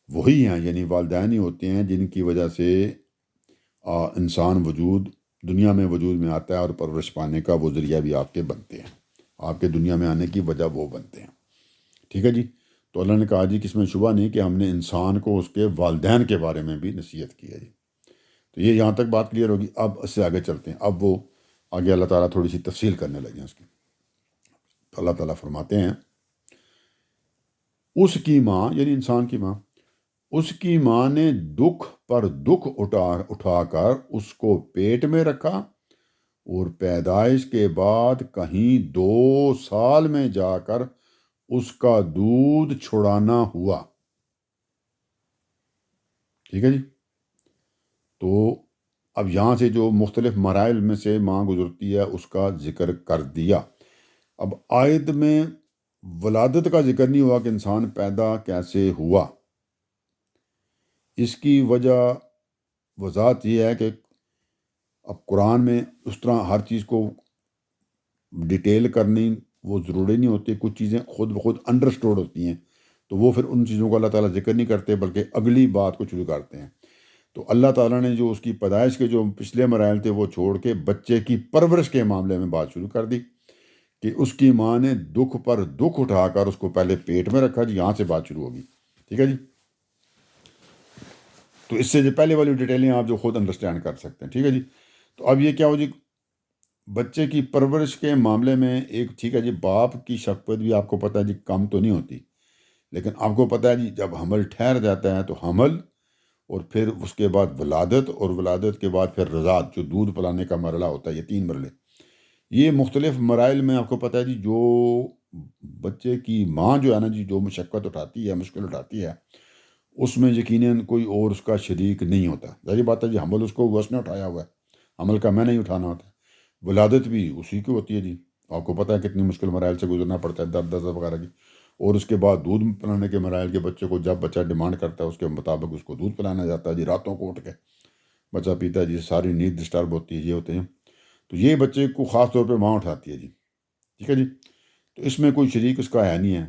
وہی ہیں، یعنی والدین ہی ہوتے ہیں جن کی وجہ سے انسان دنیا میں وجود میں آتا ہے، اور پرورش پانے کا وہ ذریعہ بھی آپ کے بنتے ہیں، آپ کے دنیا میں آنے کی وجہ وہ بنتے ہیں۔ ٹھیک ہے جی، تو اللہ نے کہا جی کہ اس میں شبہ نہیں کہ ہم نے انسان کو اس کے والدین کے بارے میں بھی نصیحت کی ہے جی۔ تو یہ یہاں تک بات کلیئر ہوگی۔ اب اس سے آگے چلتے ہیں، اب وہ آگے اللہ تعالیٰ تھوڑی سی تفصیل کرنے لگے ہیں اس کی۔ تو اللہ تعالیٰ فرماتے ہیں اس کی ماں یعنی انسان کی ماں، اس کی ماں نے دکھ پر دکھ اٹھا کر اس کو پیٹ میں رکھا، اور پیدائش کے بعد کہیں 2 سال میں جا کر اس کا دودھ چھڑانا ہوا۔ ٹھیک ہے جی، تو اب یہاں سے جو مختلف مراحل میں سے ماں گزرتی ہے اس کا ذکر کر دیا۔ اب آیت میں ولادت کا ذکر نہیں ہوا کہ انسان پیدا کیسے ہوا۔ اس کی وجہ وضاحت یہ ہے کہ اب قرآن میں اس طرح ہر چیز کو ڈیٹیل کرنی وہ ضروری نہیں ہوتی، کچھ چیزیں خود بخود انڈرسٹوڈ ہوتی ہیں، تو وہ پھر ان چیزوں کو اللہ تعالیٰ ذکر نہیں کرتے بلکہ اگلی بات کو شروع کرتے ہیں۔ تو اللہ تعالیٰ نے جو اس کی پیدائش کے جو پچھلے مراحل تھے وہ چھوڑ کے بچے کی پرورش کے معاملے میں بات شروع کر دی کہ اس کی ماں نے دکھ پر دکھ اٹھا کر اس کو پہلے پیٹ میں رکھا جی، یہاں سے بات شروع ہوگی۔ ٹھیک ہے جی، تو اس سے جو پہلے والی ڈیٹیلیں آپ جو خود انڈرسٹینڈ کر سکتے ہیں۔ ٹھیک ہے جی، تو اب یہ کیا ہو جی، بچے کی پرورش کے معاملے میں ایک ٹھیک ہے جی، باپ کی شفقت بھی آپ کو پتہ ہے جی کم تو نہیں ہوتی، لیکن آپ کو پتہ ہے جی جب حمل ٹھہر جاتا ہے تو حمل اور پھر اس کے بعد ولادت، اور ولادت کے بعد پھر رضاعت جو دودھ پلانے کا مرحلہ ہوتا ہے، یہ 3 مرحلے. یہ مختلف مراحل میں آپ کو پتہ ہے جی، جو بچے کی ماں جو ہے نا جی، جو مشقت اٹھاتی ہے، مشکل اٹھاتی ہے، اس میں یقیناً کوئی اور اس کا شریک نہیں ہوتا. ظاہر بات ہے جی، حمل اس کو اس نے اٹھایا ہوا ہے، حمل کا میں نہیں اٹھانا ہوتا. ولادت بھی اسی کی ہوتی ہے جی. آپ کو پتہ ہے کتنی مشکل مراحل سے گزرنا پڑتا ہے، درد وغیرہ کی. اور اس کے بعد دودھ پلانے کے مراحل کے بچے کو جب بچہ ڈیمانڈ کرتا ہے اس کے مطابق اس کو دودھ پلانا جاتا ہے جی. راتوں کو اٹھ کے بچہ پیتا ہے جی، ساری نیند ڈسٹرب ہوتی ہے، یہ ہوتے ہیں. تو یہ بچے کو خاص طور پہ ماں اٹھاتی ہے جی. ٹھیک ہے جی. تو اس میں کوئی شریک اس کا ہے نہیں ہے.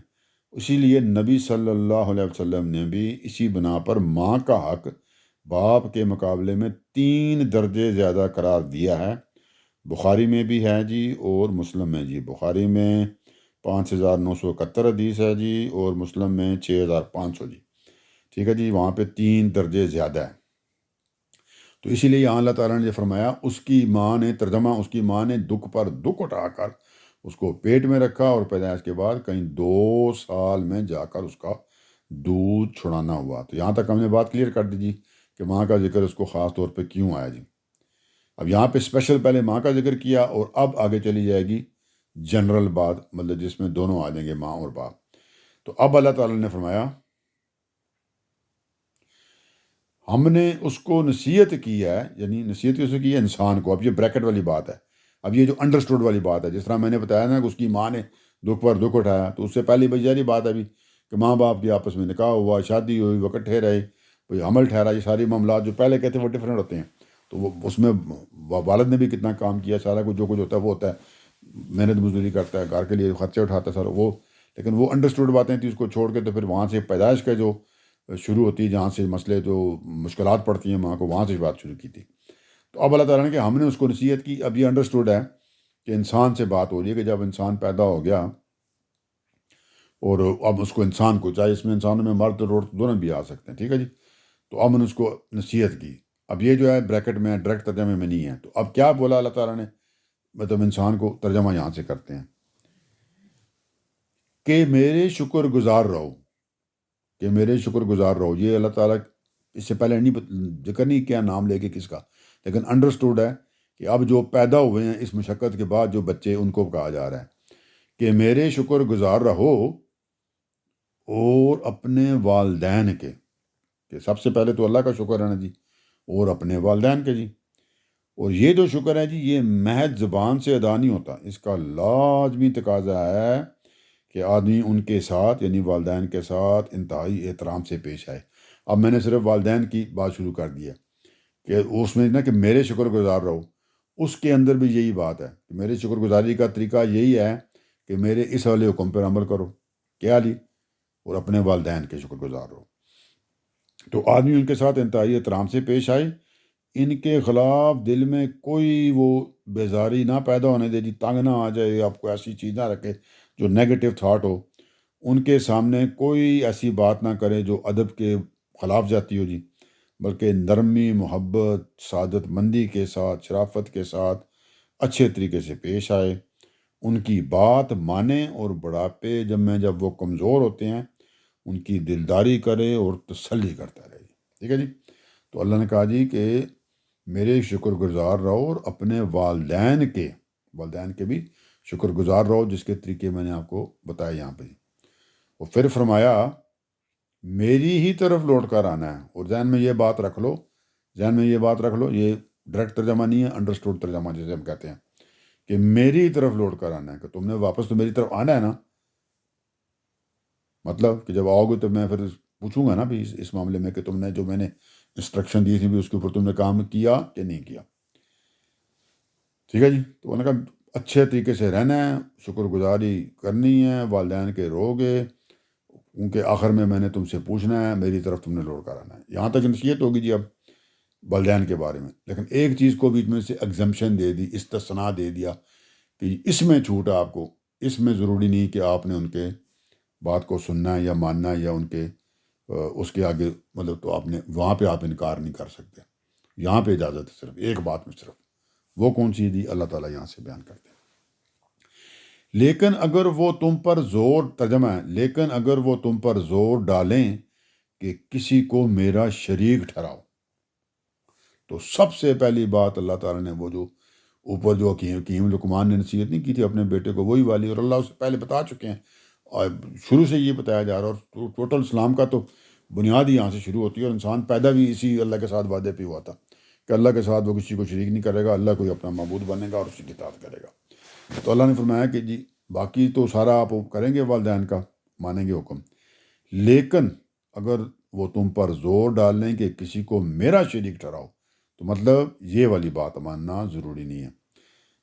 اسی لیے نبی صلی اللہ علیہ وسلم نے بھی اسی بنا پر ماں کا حق باپ کے مقابلے میں 3 درجے زیادہ قرار دیا ہے. بخاری میں بھی ہے جی اور مسلم میں جی. بخاری میں 5971 حدیث ہے جی، اور مسلم میں 6500 جی. ٹھیک ہے جی. وہاں پہ 3 درجے زیادہ ہے. تو اسی لیے یہاں اللہ تعالیٰ نے جو فرمایا، اس کی ماں نے، ترجمہ، اس کی ماں نے دکھ پر دکھ اٹھا کر اس کو پیٹ میں رکھا، اور پیدائش کے بعد کہیں 2 سال میں جا کر اس کا دودھ چھڑانا ہوا. تو یہاں تک ہم نے بات کلیئر کر دی جی کہ ماں کا ذکر اس کو خاص طور پہ کیوں آیا جی. اب یہاں پہ اسپیشل پہلے ماں کا ذکر کیا، اور اب آگے چلی جائے گی جنرل بات، مطلب جس میں دونوں آ جائیں گے، ماں اور باپ. تو اب اللہ تعالیٰ نے فرمایا ہم نے اس کو نصیحت کی ہے، یعنی نصیحت کس کو کی ہے؟ انسان کو. اب یہ بریکٹ والی بات ہے. اب یہ جو انڈرسٹوڈ والی بات ہے، جس طرح میں نے بتایا نا کہ اس کی ماں نے دکھ پر دکھ اٹھایا، تو اس سے پہلی بجاری بات ہے ابھی کہ ماں باپ کی آپس میں نکاح ہوا، شادی ہوئی، وہ اکٹھے رہے، کوئی حمل ٹھہرا. یہ ساری معاملات جو پہلے کہتے ہیں وہ ڈفرینٹ ہوتے ہیں. تو وہ اس میں والد نے بھی کتنا کام کیا، سارا کچھ جو کچھ ہوتا ہے وہ ہوتا ہے، محنت مزدوری کرتا ہے، گھر کے لیے خرچے اٹھاتا ہے سارا وہ. لیکن وہ انڈرسٹوڈ باتیں تھیں، اس کو چھوڑ کے تو پھر وہاں سے پیدائش کا جو شروع ہوتی ہے، جہاں سے مسئلے جو مشکلات پڑتی ہیں ماں کو، وہاں سے بات شروع کی تھی. تو اب اللہ تعالیٰ نے کہ ہم نے اس کو نصیحت کی. اب یہ انڈرسٹوڈ ہے کہ انسان سے بات ہو رہی ہے کہ جب انسان پیدا ہو گیا، اور اب اس کو انسان کو، چاہے اس میں انسانوں میں مرد اور عورت دونوں بھی آ سکتے ہیں. ٹھیک ہے جی. تو اب ہم نے اس کو نصیحت کی. اب یہ جو ہے بریکٹ میں ڈائریکٹ ترجمے میں نہیں ہے. تو اب کیا بولا اللہ تعالیٰ نے؟ مطلب انسان کو ترجمہ یہاں سے کرتے ہیں کہ میرے شکر گزار رہو، کہ میرے شکر گزار رہو. یہ اللہ تعالیٰ اس سے پہلے نہیں ذکر نہیں کیا نام لے کے کس کا، لیکن انڈرسٹوڈ ہے کہ اب جو پیدا ہوئے ہیں اس مشقت کے بعد جو بچے، ان کو کہا جا رہا ہے کہ میرے شکر گزار رہو، اور اپنے والدین کے، کہ سب سے پہلے تو اللہ کا شکر ہے نا جی، اور اپنے والدین کے جی. اور یہ جو شکر ہے جی، یہ محض زبان سے ادا نہیں ہوتا، اس کا لازمی تقاضا ہے کہ آدمی ان کے ساتھ، یعنی والدین کے ساتھ انتہائی احترام سے پیش آئے. اب میں نے صرف والدین کی بات شروع کر دی ہے کہ اس میں نا کہ میرے شکر گزار رہو، اس کے اندر بھی یہی بات ہے کہ میرے شکر گزاری کا طریقہ یہی ہے کہ میرے اس والے حکم پر عمل کرو. کیا لی؟ اور اپنے والدین کے شکر گزار رہو. تو آدمی ان کے ساتھ انتہائی احترام سے پیش آئے، ان کے خلاف دل میں کوئی وہ بیزاری نہ پیدا ہونے دے جی، تنگ نہ آ جائے، آپ کو ایسی چیز نہ رکھے جو نیگیٹو تھاٹ ہو. ان کے سامنے کوئی ایسی بات نہ کرے جو ادب کے خلاف جاتی ہو جی، بلکہ نرمی، محبت، سعادت مندی کے ساتھ، شرافت کے ساتھ اچھے طریقے سے پیش آئے. ان کی بات مانے، اور بڑھاپے جب وہ کمزور ہوتے ہیں ان کی دلداری کرے اور تسلی کرتا رہے. ٹھیک ہے جی. تو اللہ نے کہا جی کہ میرے شکر گزار رہو، اور اپنے والدین کے بھی شکر گزار رہو، جس کے طریقے میں نے آپ کو بتایا یہاں پہ. اور پھر فرمایا میری ہی طرف لوٹ کر آنا ہے. اور ذہن میں یہ بات رکھ لو، یہ ڈائریکٹ ترجمہ نہیں ہے، انڈرسٹوڈ ترجمہ جسے ہم کہتے ہیں کہ میری طرف لوٹ کر آنا ہے، کہ تم نے واپس تو میری طرف آنا ہے نا. مطلب کہ جب آؤ گے تو میں پھر پوچھوں گا نا بھی اس معاملے میں کہ تم نے جو میں نے انسٹرکشن دی تھی بھی اس کے اوپر تم نے کام کیا کہ نہیں کیا. ٹھیک ہے جی. تو انہوں نے کہا اچھے طریقے سے رہنا ہے، شکر گزاری کرنی ہے، والدین کے رہو گے، کیونکہ آخر میں نے تم سے پوچھنا ہے، میری طرف تم نے لوٹ کر آنا ہے. یہاں تک نصیحت ہوگی جی اب والدین کے بارے میں. لیکن ایک چیز کو بیچ میں سے ایگزمپشن دے دی، استثناء دے دیا کہ اس میں چھوٹ ہے آپ کو، اس میں ضروری نہیں کہ آپ نے ان کے بات کو سننا ہے یا ماننا ہے، یا ان کے اس کے آگے مطلب تو آپ نے وہاں پہ آپ انکار نہیں کر سکتے. یہاں پہ اجازت ہے صرف ایک بات میں، صرف وہ کون سی دی اللہ تعالیٰ یہاں سے بیان کرتے ہیں. لیکن اگر وہ تم پر زور، ترجمہ ہے لیکن اگر وہ تم پر زور ڈالیں کہ کسی کو میرا شریک ٹھہراؤ۔ تو سب سے پہلی بات اللہ تعالیٰ نے وہ جو اوپر جو حکیم لقمان نے نصیحت نہیں کی تھی اپنے بیٹے کو، وہی والی، اور اللہ اس سے پہلے بتا چکے ہیں، اور شروع سے یہ بتایا جا رہا ہے، اور ٹوٹل اسلام کا تو بنیاد ہی یہاں سے شروع ہوتی ہے، اور انسان پیدا بھی اسی اللہ کے ساتھ وعدے پہ ہوا تھا کہ اللہ کے ساتھ وہ کسی کو شریک نہیں کرے گا، اللہ کو ہی اپنا معبود بنے گا اور اسی کی اطاعت کرے گا۔ تو اللہ نے فرمایا کہ جی باقی تو سارا آپ کریں گے، والدین کا مانیں گے حکم، لیکن اگر وہ تم پر زور ڈال لیں کہ کسی کو میرا شریک ٹھہراؤ، تو مطلب یہ والی بات ماننا ضروری نہیں ہے۔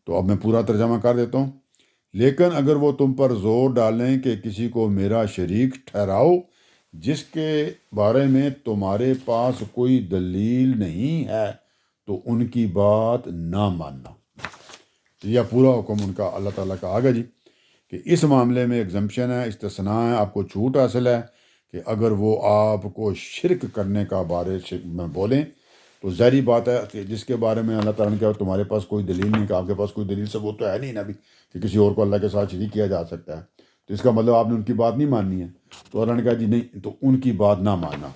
تو اب میں پورا ترجمہ کر دیتا ہوں۔ لیکن اگر وہ تم پر زور ڈالیں کہ کسی کو میرا شریک ٹھہراؤ جس کے بارے میں تمہارے پاس کوئی دلیل نہیں ہے، تو ان کی بات نہ ماننا۔ تو یہ پورا حکم ان کا اللہ تعالیٰ کا آگا جی، کہ اس معاملے میں ایگزمپشن ہے، استثناء ہے، آپ کو چھوٹ حاصل ہے کہ اگر وہ آپ کو شرک کرنے کا بارے میں بولیں تو ظاہری بات ہے کہ جس کے بارے میں اللہ تعالیٰ نے کہا تمہارے پاس کوئی دلیل نہیں، کہ آپ کے پاس کوئی دلیل ثبوت تو ہے نہیں نا ابھی کہ کسی اور کو اللہ کے ساتھ شریک کیا جا سکتا ہے، تو اس کا مطلب آپ نے ان کی بات نہیں ماننی ہے۔ تو اللہ نے کہا جی نہیں، تو ان کی بات نہ ماننا،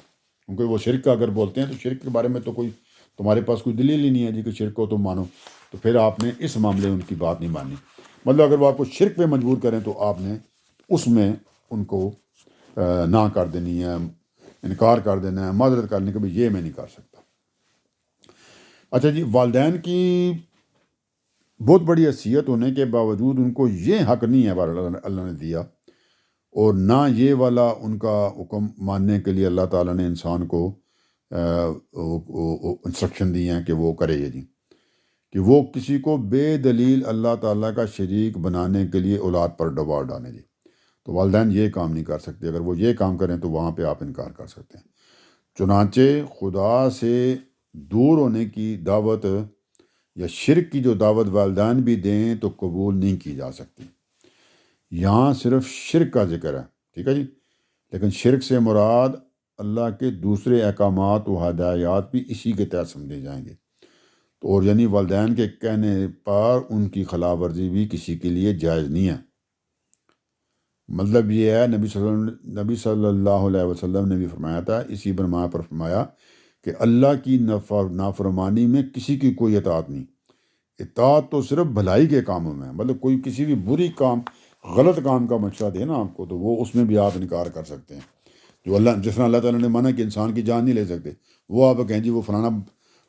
کیونکہ وہ شرک کا اگر بولتے ہیں تو شرک کے بارے میں تو کوئی تمہارے پاس کوئی دلیل ہی نہیں ہے جی کہ شرک کو تم مانو، تو پھر آپ نے اس معاملے میں ان کی بات نہیں ماننی۔ مطلب اگر وہ آپ کو شرک پہ مجبور کریں تو آپ نے اس میں ان کو نہ کر دینی ہے، انکار کر دینا ہے، معذرت کرنے کے بھی یہ میں نہیں کر سکتا۔ اچھا جی، والدین کی بہت بڑی حیثیت ہونے کے باوجود ان کو یہ حق نہیں ہے اللہ نے دیا، اور نہ یہ والا ان کا حکم ماننے کے لیے اللہ تعالیٰ نے انسان کو انسٹرکشن دی ہیں کہ وہ کرے یہ جی، کہ وہ کسی کو بے دلیل اللہ تعالیٰ کا شریک بنانے کے لیے اولاد پر دباؤ ڈالیں جی۔ تو والدین یہ کام نہیں کر سکتے، اگر وہ یہ کام کریں تو وہاں پہ آپ انکار کر سکتے ہیں۔ چنانچہ خدا سے دور ہونے کی دعوت یا شرک کی جو دعوت والدین بھی دیں تو قبول نہیں کی جا سکتی۔ یہاں صرف شرک کا ذکر ہے، ٹھیک ہے جی، لیکن شرک سے مراد اللہ کے دوسرے احکامات و ہدایات بھی اسی کے تحت سمجھے جائیں گے۔ تو اور یعنی والدین کے کہنے پر ان کی خلاف ورزی بھی کسی کے لیے جائز نہیں ہے۔ مطلب یہ ہے، نبی صلی اللہ علیہ وسلم نے بھی فرمایا تھا، اسی برما پر فرمایا کہ اللہ کی نافرمانی میں کسی کی کوئی اطاعت نہیں، اطاعت تو صرف بھلائی کے کاموں میں ہے۔ مطلب کوئی کسی بھی بری کام، غلط کام کا مشورہ دے نا آپ کو، تو وہ اس میں بھی آپ انکار کر سکتے ہیں۔ جو جس طرح اللہ تعالیٰ نے منع کہ انسان کی جان نہیں لے سکتے، وہ آپ کہیں جی وہ فلانا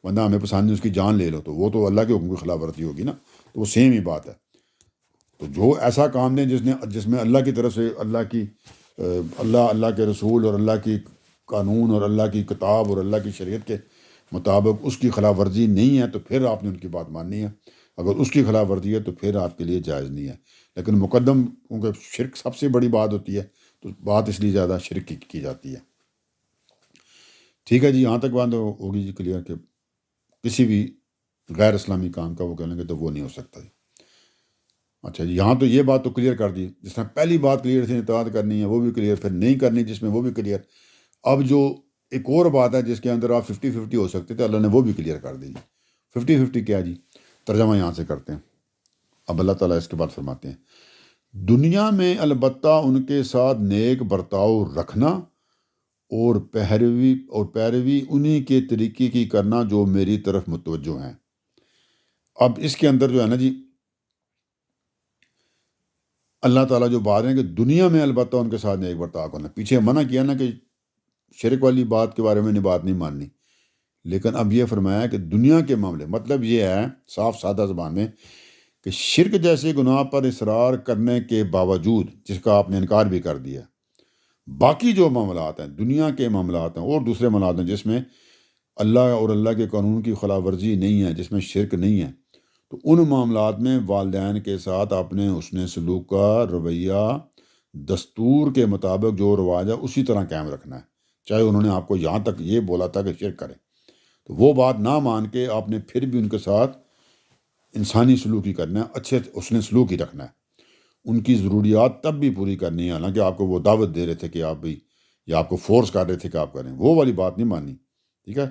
بندہ ہمیں پسند نہیں، اس کی جان لے لو، تو وہ تو اللہ کے حکم کی خلاف ورزی ہوگی نا، تو وہ سیم ہی بات ہے۔ تو جو ایسا کام دیں جس میں اللہ کی طرف سے اللہ کے رسول اور اللہ کی قانون اور اللہ کی کتاب اور اللہ کی شریعت کے مطابق اس کی خلاف ورزی نہیں ہے، تو پھر آپ نے ان کی بات ماننی ہے۔ اگر اس کی خلاف ورزی ہے تو پھر آپ کے لیے جائز نہیں ہے۔ لیکن مقدم، کیونکہ شرک سب سے بڑی بات ہوتی ہے، تو بات اس لیے زیادہ شرک کی جاتی ہے۔ ٹھیک ہے جی، یہاں تک بات ہوگی جی کلیئر، کہ کسی بھی غیر اسلامی کام کا وہ کہہ لیں گے تو وہ نہیں ہو سکتا جی۔ اچھا جی، یہاں تو یہ بات تو کلیئر کر دی، جس طرح پہلی بات کلیئر تھی اطاعت کرنی ہے وہ بھی کلیئر، پھر نہیں کرنی جس میں وہ بھی کلیئر۔ اب جو ایک اور بات ہے جس کے اندر آپ 50-50 ہو سکتے تھے، اللہ نے وہ بھی کلیئر کر دی جی۔ 50-50 کیا جی؟ ترجمہ یہاں سے کرتے ہیں۔ اب اللہ تعالیٰ اس کے بعد فرماتے ہیں، دنیا میں البتہ ان کے ساتھ نیک برتاؤ رکھنا اور پیروی انہی کے طریقے کی کرنا جو میری طرف متوجہ ہیں۔ اب اس کے اندر جو ہے نا جی، اللہ تعالیٰ جو بات ہے کہ دنیا میں البتہ ان کے ساتھ نیک برتاؤ کرنا، پیچھے منع کیا نا کہ شرک والی بات کے بارے میں بات نہیں ماننی، لیکن اب یہ فرمایا کہ دنیا کے معاملے، مطلب یہ ہے صاف سادہ زبان میں کہ شرک جیسے گناہ پر اصرار کرنے کے باوجود، جس کا آپ نے انکار بھی کر دیا، باقی جو معاملات ہیں، دنیا کے معاملات ہیں اور دوسرے معاملات ہیں جس میں اللہ اور اللہ کے قانون کی خلاف ورزی نہیں ہے، جس میں شرک نہیں ہے، تو ان معاملات میں والدین کے ساتھ اپنے حسن سلوک کا رویہ دستور کے مطابق جو رواج ہے اسی طرح قائم رکھنا ہے، چاہے انہوں نے آپ کو یہاں تک یہ بولا تھا کہ شرک کریں، تو وہ بات نہ مان کے آپ نے پھر بھی ان کے ساتھ انسانی سلوک ہی کرنا ہے، اچھے حسن سلوک ہی رکھنا ہے، ان کی ضروریات تب بھی پوری کرنی ہے، حالانکہ آپ کو وہ دعوت دے رہے تھے کہ آپ بھی، یا آپ کو فورس کر رہے تھے کہ آپ کریں، وہ والی بات نہیں مانی، ٹھیک ہے۔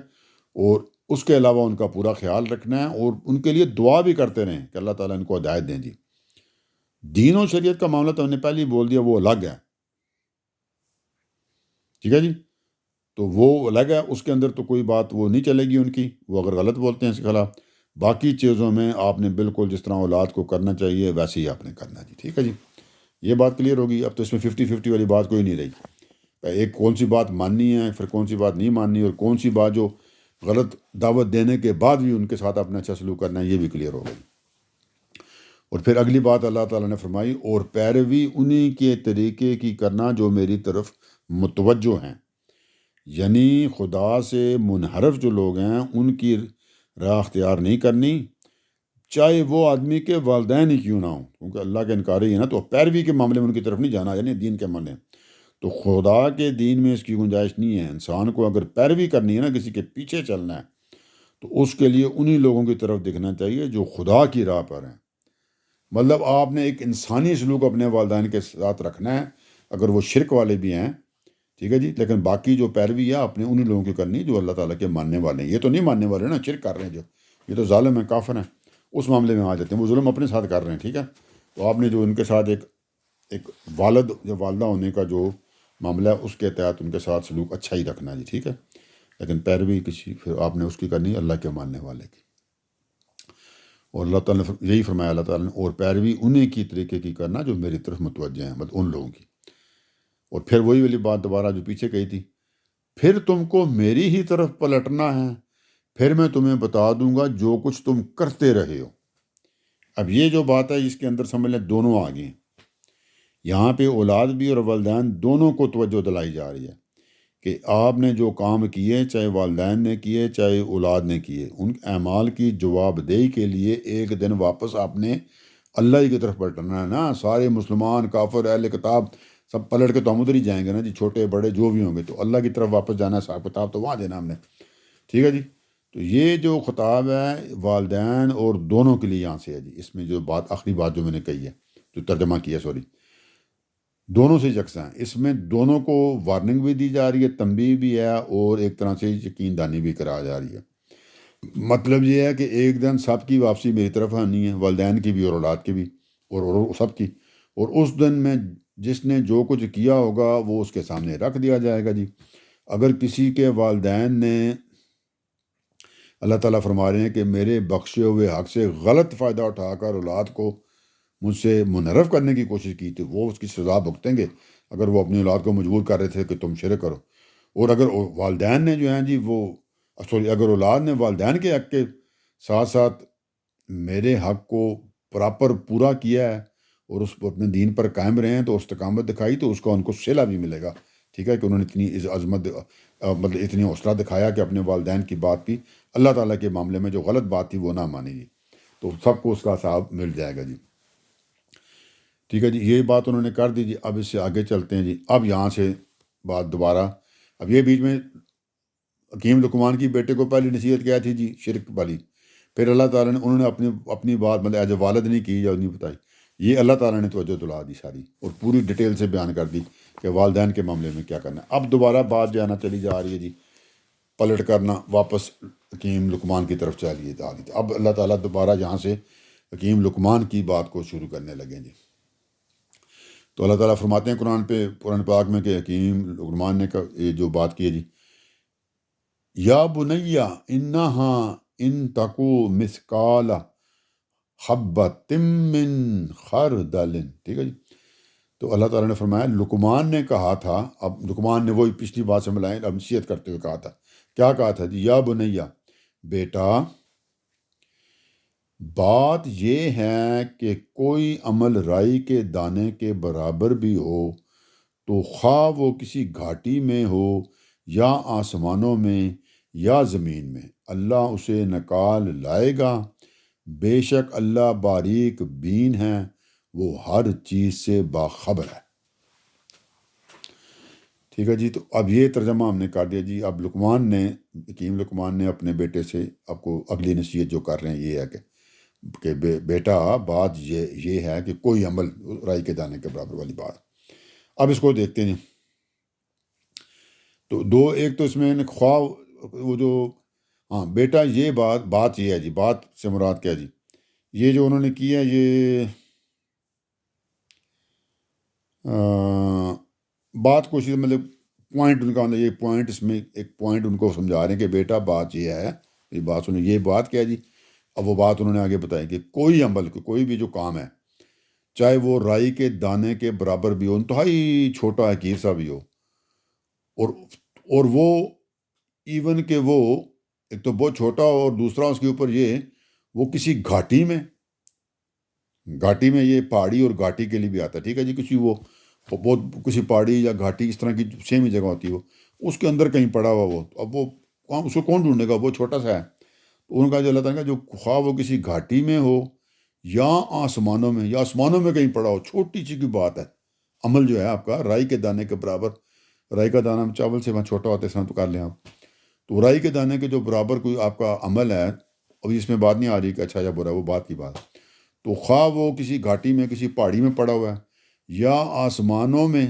اور اس کے علاوہ ان کا پورا خیال رکھنا ہے، اور ان کے لیے دعا بھی کرتے رہیں کہ اللہ تعالیٰ ان کو ہدایت دیں جی۔ دین و شریعت کا معاملہ تو ہم نے پہلے ہی بول دیا، وہ الگ ہے، ٹھیک ہے جی۔ تو وہ الگ ہے، اس کے اندر تو کوئی بات وہ نہیں چلے گی ان کی، وہ اگر غلط بولتے ہیں اس کے خلاف۔ باقی چیزوں میں آپ نے بالکل جس طرح اولاد کو کرنا چاہیے ویسے ہی آپ نے کرنا جی، ٹھیک ہے جی، یہ بات کلیئر ہوگی۔ اب تو اس میں 50-50 والی بات کوئی نہیں رہی، ایک کون سی بات ماننی ہے پھر کون سی بات نہیں ماننی، اور کون سی بات جو غلط دعوت دینے کے بعد بھی ان کے ساتھ اپنا اچھا سلوک کرنا ہے، یہ بھی کلیئر ہوگا۔ اور پھر اگلی بات اللہ تعالیٰ نے فرمائی، اور پیروی انہی کے طریقے کی کرنا جو میری طرف متوجہ ہیں، یعنی خدا سے منحرف جو لوگ ہیں ان کی راہ اختیار نہیں کرنی، چاہے وہ آدمی کے والدین ہی کیوں نہ ہوں، کیونکہ اللہ کا انکاری ہے نا، تو پیروی کے معاملے میں ان کی طرف نہیں جانا، یعنی دین کے معاملے میں۔ تو خدا کے دین میں اس کی گنجائش نہیں ہے۔ انسان کو اگر پیروی کرنی ہے نا، کسی کے پیچھے چلنا ہے، تو اس کے لیے انہی لوگوں کی طرف دیکھنا چاہیے جو خدا کی راہ پر ہیں۔ مطلب آپ نے ایک انسانی سلوک اپنے والدین کے ساتھ رکھنا ہے، اگر وہ شرک والے بھی ہیں، ٹھیک ہے جی، لیکن باقی جو پیروی ہے آپ نے انہی لوگوں کی کرنی جو اللہ تعالیٰ کے ماننے والے ہیں۔ یہ تو نہیں ماننے والے نا، شرک کر رہے ہیں جو، یہ تو ظالم ہیں، کافر ہیں، اس معاملے میں آ جاتے ہیں، وہ ظلم اپنے ساتھ کر رہے ہیں، ٹھیک ہے۔ تو آپ نے جو ان کے ساتھ ایک والد یا والدہ ہونے کا جو معاملہ ہے، اس کے تحت ان کے ساتھ سلوک اچھا ہی رکھنا ہے جی، ٹھیک ہے، لیکن پیروی کسی پھر آپ نے اس کی کرنی ہے اللہ کے ماننے والے کی۔ اور اللہ تعالیٰ نے یہی فرمایا اللہ تعالیٰ نے، اور پیروی انہی کی طریقے کی کرنا جو میری طرف متوجہ ہیں، مطلب ان لوگوں کی۔ اور پھر وہی والی بات دوبارہ جو پیچھے کہی تھی، پھر تم کو میری ہی طرف پلٹنا ہے، پھر میں تمہیں بتا دوں گا جو کچھ تم کرتے رہے ہو۔ اب یہ جو بات ہے اس کے اندر سمجھ لیں دونوں آ گئے ہیں، یہاں پہ اولاد بھی اور والدین دونوں کو توجہ دلائی جا رہی ہے کہ آپ نے جو کام کیے، چاہے والدین نے کیے چاہے اولاد نے کیے، ان اعمال کی جواب دہی کے لیے ایک دن واپس آپ نے اللہ ہی کی طرف پلٹنا ہے نا۔ سارے مسلمان، کافر، اہل کتاب سب پلٹ کے تو ہم ادھر ہی جائیں گے نا جی، چھوٹے بڑے جو بھی ہوں گے، تو اللہ کی طرف واپس جانا ہے، حساب کتاب تو وہاں دینا ہم نے، ٹھیک ہے جی۔ تو یہ جو خطاب ہے والدین اور دونوں کے لیے یہاں سے ہے جی، اس میں جو بات آخری بات جو میں نے کہی ہے، جو ترجمہ کیا سوری، دونوں سے یکساں ہیں، اس میں دونوں کو وارننگ بھی دی جا رہی ہے، تنبیہ بھی ہے، اور ایک طرح سے یقین دہانی بھی کرا جا رہی ہے۔ مطلب یہ ہے کہ ایک دن سب کی واپسی میری طرف آنی ہے، والدین کی بھی اور اولاد کی بھی، اور سب کی، اور اس دن میں جس نے جو کچھ کیا ہوگا وہ اس کے سامنے رکھ دیا جائے گا جی۔ اگر کسی کے والدین نے، اللہ تعالیٰ فرما رہے ہیں کہ میرے بخشے ہوئے حق سے غلط فائدہ اٹھا کر اولاد کو مجھ سے منحرف کرنے کی کوشش کی تو وہ اس کی سزا بھگتیں گے، اگر وہ اپنی اولاد کو مجبور کر رہے تھے کہ تم شرک کرو۔ اور اگر والدین نے جو ہیں جی وہ اگر اولاد نے والدین کے حق کے ساتھ ساتھ میرے حق کو پراپر پورا کیا ہے اور اس اپنے دین پر قائم رہے ہیں تو استقامت دکھائی، تو اس کا ان کو صلہ بھی ملے گا، ٹھیک ہے، کہ انہوں نے اتنی عظمت مطلب اتنی حوصلہ دکھایا کہ اپنے والدین کی بات بھی اللہ تعالیٰ کے معاملے میں جو غلط بات تھی وہ نہ مانی جی، تو سب کو اس کا حساب مل جائے گا جی، ٹھیک ہے جی۔ یہ بات انہوں نے کر دی جی۔ اب اس سے آگے چلتے ہیں جی، اب یہاں سے بات دوبارہ، اب یہ بیچ میں حکیم لقمان کی بیٹے کو پہلی نصیحت کیا تھی جی، شرک والی، پھر اللہ تعالیٰ نے انہوں نے اپنی بات مطلب ایز اے والد نہیں کی یا نہیں بتائی، یہ اللہ تعالیٰ نے توجہ دلا دی ساری، اور پوری ڈیٹیل سے بیان کر دی کہ والدین کے معاملے میں کیا کرنا ہے۔ اب دوبارہ بات جو ہے نا چلی جا رہی ہے جی، پلٹ کرنا واپس حکیم لقمان کی طرف چلی جا رہی تھی۔ اب اللہ تعالیٰ دوبارہ یہاں سے حکیم لقمان کی بات کو شروع کرنے لگے جی۔ تو اللہ تعالیٰ فرماتے ہیں قرآن پاک میں کہ حکیم لقمان نے یہ جو بات کی ہے جی، یا بنیا انہا ان تکو مثقال حبۃ من خردل، ٹھیک ہے جی۔ تو اللہ تعالیٰ نے فرمایا لقمان نے کہا تھا، اب لقمان نے وہی پچھلی بات سے ملائیں، اب نصیحت کرتے ہوئے کہا تھا، کیا کہا تھا جی، یا بنیا، بیٹا، بات یہ ہے کہ کوئی عمل رائی کے دانے کے برابر بھی ہو تو خواہ وہ کسی گھاٹی میں ہو یا آسمانوں میں یا زمین میں، اللہ اسے نکال لائے گا، بے شک اللہ باریک بین ہے، وہ ہر چیز سے باخبر ہے، ٹھیک ہے جی۔ تو اب یہ ترجمہ ہم نے کر دیا جی۔ اب حکیم لقمان نے اپنے بیٹے سے آپ کو اگلی نصیحت جو کر رہے ہیں یہ ہے کہ بیٹا، بات یہ ہے کہ کوئی عمل رائی کے دانے کے برابر والی بات۔ اب اس کو دیکھتے ہیں تو ایک تو اس میں خواہ وہ جو، ہاں بیٹا، یہ بات یہ ہے جی، بات سے مراد کیا جی، یہ جو انہوں نے کیا یہ بات کوشش مطلب پوائنٹ ان کا یہ پوائنٹ اس میں ایک پوائنٹ ان کو سمجھا رہے ہیں کہ بیٹا بات یہ ہے، یہ بات سنیں، یہ بات کیا جی. اب وہ بات انہوں نے آگے بتائی کہ کوئی عمل کوئی بھی جو کام ہے، چاہے وہ رائی کے دانے کے برابر بھی ہو، انتہائی چھوٹا حقیر سا بھی ہو، اور وہ ایون کہ وہ ایک تو بہت چھوٹا ہو، اور دوسرا اس کے اوپر یہ وہ کسی گھاٹی میں یہ پہاڑی اور گھاٹی کے لیے بھی آتا ہے، ٹھیک ہے جی. کسی وہ بہت کسی پہاڑی یا گھاٹی اس طرح کی سیم ہی جگہ ہوتی ہے، وہ اس کے اندر کہیں پڑا ہوا وہ، اب وہ اس کو کون ڈھونڈے گا، وہ چھوٹا سا ہے. تو ان کا جو اللہ تعالیٰ کا جو خواہ وہ کسی گھاٹی میں ہو یا آسمانوں میں، یا آسمانوں میں کہیں پڑا ہو، چھوٹی سی کی بات ہے. عمل جو ہے آپ کا رائی کے دانے کے برابر، رائی کا دانہ چاول سے وہاں چھوٹا ہوتا ہے، اس طرح تو کر لیں آپ. تو رائی کے دانے کے جو برابر کوئی آپ کا عمل ہے، ابھی اس میں بات نہیں آ رہی کہ اچھا یا برا، وہ بات کی بات. تو خواہ وہ کسی گھاٹی میں کسی پہاڑی میں پڑا ہوا ہے، یا آسمانوں میں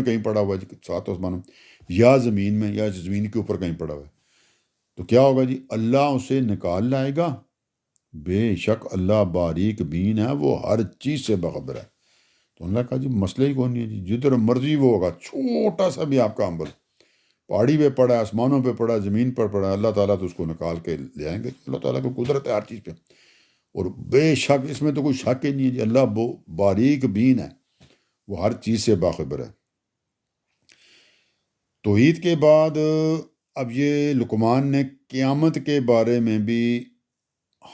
کہیں پڑا ہوا ہے، سات آسمانوں میں، یا زمین میں، یا زمین کے اوپر کہیں پڑا ہوا ہے، تو کیا ہوگا جی؟ اللہ اسے نکال لائے گا. بے شک اللہ باریک بین ہے، وہ ہر چیز سے باخبر ہے. تو اللہ کہا جی مسئلہ ہی کون نہیں ہے جی، جدھر مرضی وہ ہوگا، چھوٹا سا بھی آپ کا عمل، پہاڑی پہ پڑا ہے، آسمانوں پہ پڑا ہے، زمین پر پڑا ہے، اللہ تعالیٰ تو اس کو نکال کے لے آئیں گے. اللہ تعالیٰ کو قدرت ہے ہر چیز پہ، اور بے شک اس میں تو کوئی شک ہی نہیں ہے جی، اللہ باریک بین ہے، وہ ہر چیز سے باخبر ہے. توحید کے بعد اب یہ لقمان نے قیامت کے بارے میں بھی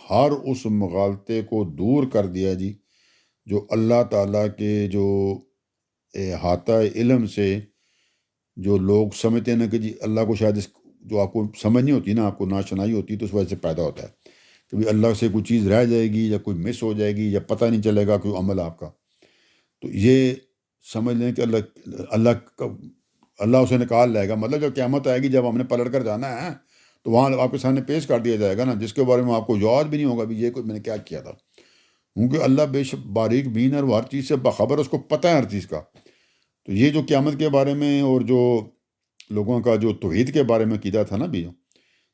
ہر اس مغالطے کو دور کر دیا جی، جو اللہ تعالیٰ کے جو احاطہ علم سے جو لوگ سمجھتے ہیں نا کہ جی اللہ کو شاید جو آپ کو سمجھ نہیں ہوتی نا، آپ کو ناشنائی ہوتی ہے، تو اس وجہ سے پیدا ہوتا ہے کہ بھی اللہ سے کوئی چیز رہ جائے گی یا کوئی مس ہو جائے گی یا پتہ نہیں چلے گا کوئی عمل آپ کا. تو یہ سمجھ لیں کہ اللہ اسے نکال لائے گا. مطلب جب قیامت آئے گی، جب ہم نے پلٹ کر جانا ہے، تو وہاں آپ کے سامنے پیش کر دیا جائے گا نا، جس کے بارے میں آپ کو یاد بھی نہیں ہوگا بھی یہ کوئی میں نے کیا کیا تھا، کیونکہ اللہ بے شک باریک بین ہے، وہ ہر چیز سے باخبر، اس کو پتہ ہے ہر چیز کا. تو یہ جو قیامت کے بارے میں اور جو لوگوں کا جو توحید کے بارے میں عقیدہ تھا نا بھی،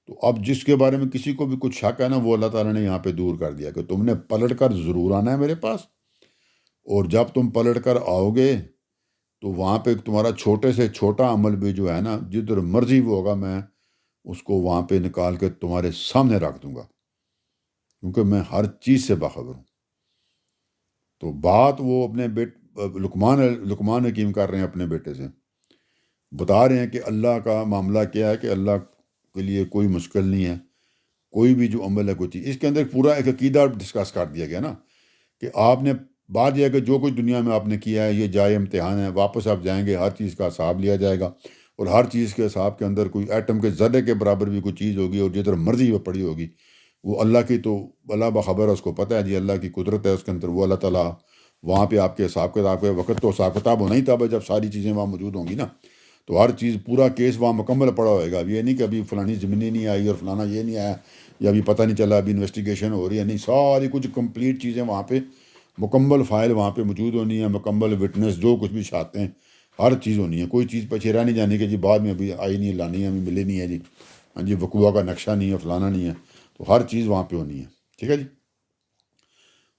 تو اب جس کے بارے میں کسی کو بھی کچھ شک ہے نا، وہ اللہ تعالیٰ نے یہاں پہ دور کر دیا کہ تم نے پلٹ کر ضرور آنا ہے میرے پاس، اور جب تم پلٹ کر آؤ گے تو وہاں پہ تمہارا چھوٹے سے چھوٹا عمل بھی جو ہے نا، جدھر مرضی وہ ہوگا، میں اس کو وہاں پہ نکال کے تمہارے سامنے رکھ دوں گا، کیونکہ میں ہر چیز سے باخبر ہوں. تو بات وہ اپنے لقمان حکیم کر رہے ہیں اپنے بیٹے سے، بتا رہے ہیں کہ اللہ کا معاملہ کیا ہے، کہ اللہ کے لیے کوئی مشکل نہیں ہے، کوئی بھی جو عمل ہے کوئی چیز. اس کے اندر پورا ایک عقیدہ ڈسکس کر دیا گیا نا، کہ آپ نے بات یہ ہے کہ جو کچھ دنیا میں آپ نے کیا ہے یہ جائے امتحان ہے، واپس آپ جائیں گے، ہر چیز کا حساب لیا جائے گا، اور ہر چیز کے حساب کے اندر کوئی ایٹم کے ذرے کے برابر بھی کوئی چیز ہوگی، اور جدھر مرضی وہ پڑی ہوگی، وہ اللہ کی تو اللہ باخبر ہے، اس کو پتہ ہے جی، اللہ کی قدرت ہے اس کے اندر. وہ اللہ تعالیٰ وہاں پہ آپ کے حساب کتاب کے وقت تو حساب کتاب ہونا ہی تھا جب ساری چیزیں وہاں موجود ہوں گی نا، تو ہر چیز پورا کیس وہاں مکمل پڑا ہوئے گا. اب یہ نہیں کہ ابھی فلانی زمینیں نہیں آئی اور فلانا یہ نہیں آیا، یا ابھی پتہ نہیں چلا، ابھی انویسٹیگیشن ہو رہی ہے، نہیں، ساری کچھ کمپلیٹ چیزیں وہاں پہ، مکمل فائل وہاں پہ موجود ہونی ہے، مکمل وٹنس جو کچھ بھی چاہتے ہیں ہر چیز ہونی ہے. کوئی چیز پیچھے رہ نہیں جانی کہ جی بعد میں ابھی آئی نہیں، لانی ہے، ابھی ملی نہیں ہے جی، ہاں جی، وقوع کا نقشہ نہیں ہے، فلانا نہیں ہے. تو ہر چیز وہاں پہ ہونی ہے، ٹھیک ہے جی،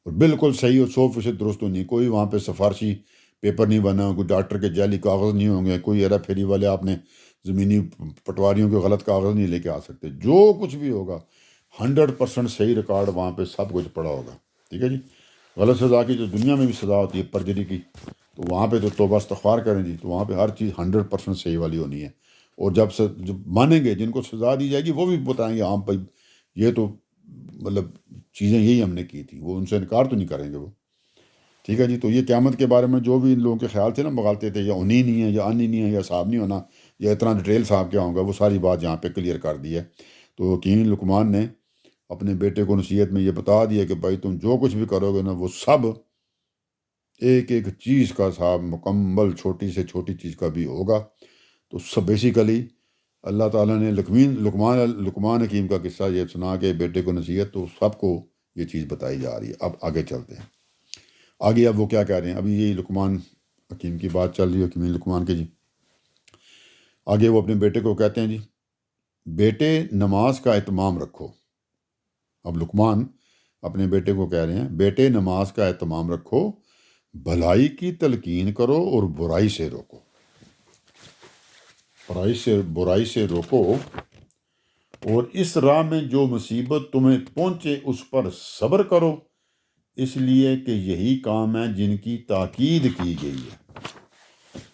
اور بالکل صحیح اور 100% درست ہونی ہے. کوئی وہاں پہ سفارشی پیپر نہیں بنا، کوئی ڈاکٹر کے جعلی کاغذ نہیں ہوں گے، کوئی ہیرا پھیری والے آپ نے زمینی پٹواریوں کے غلط کاغذ نہیں لے کے آ سکتے. جو کچھ بھی ہوگا 100% صحیح ریکارڈ وہاں پہ سب کچھ پڑا ہوگا، ٹھیک ہے جی. غلط سزا کی جو دنیا میں بھی سزا ہوتی ہے پرجری کی، تو وہاں پہ تو توبہ استغفار کریں جی، تو وہاں پہ ہر چیز 100% صحیح والی ہونی ہے. اور جب مانیں گے، جن کو سزا دی جائے گی وہ بھی بتائیں گے ہاں بھائی یہ تو مطلب چیزیں یہی ہم نے کی تھی، وہ ان سے انکار تو نہیں کریں گے وہ، ٹھیک ہے جی. تو یہ قیامت کے بارے میں جو بھی ان لوگوں کے خیال تھے نا، مغالطے تھے، یا انہی نہیں ہے، یا آنی نہیں ہے، یا صاحب نہیں ہونا، یا اتنا ڈیٹیل صاحب کیا ہوگا، وہ ساری بات یہاں پہ کلیئر کر دی ہے. تو حکیم لقمان نے اپنے بیٹے کو نصیحت میں یہ بتا دیا کہ بھائی تم جو کچھ بھی کرو گے نا، وہ سب ایک ایک چیز کا حساب مکمل، چھوٹی سے چھوٹی چیز کا بھی ہوگا. تو سب بیسیکلی اللہ تعالیٰ نے لقمان حکیم کا قصہ یہ سنا کے بیٹے کو نصیحت، تو سب کو یہ چیز بتائی جا رہی ہے. اب آگے چلتے ہیں، آگے اب وہ کیا کہہ رہے ہیں. ابھی یہی لقمان حکیم کی بات چل رہی ہے، حکیم لقمان کے جی. آگے وہ اپنے بیٹے کو کہتے ہیں جی، بیٹے نماز کا اہتمام رکھو. اب لقمان اپنے بیٹے کو کہہ رہے ہیں، بیٹے نماز کا اہتمام رکھو، بھلائی کی تلقین کرو اور برائی سے روکو. برائی سے روکو، اور اس راہ میں جو مصیبت تمہیں پہنچے اس پر صبر کرو، اس لیے کہ یہی کام ہے جن کی تاکید کی گئی ہے۔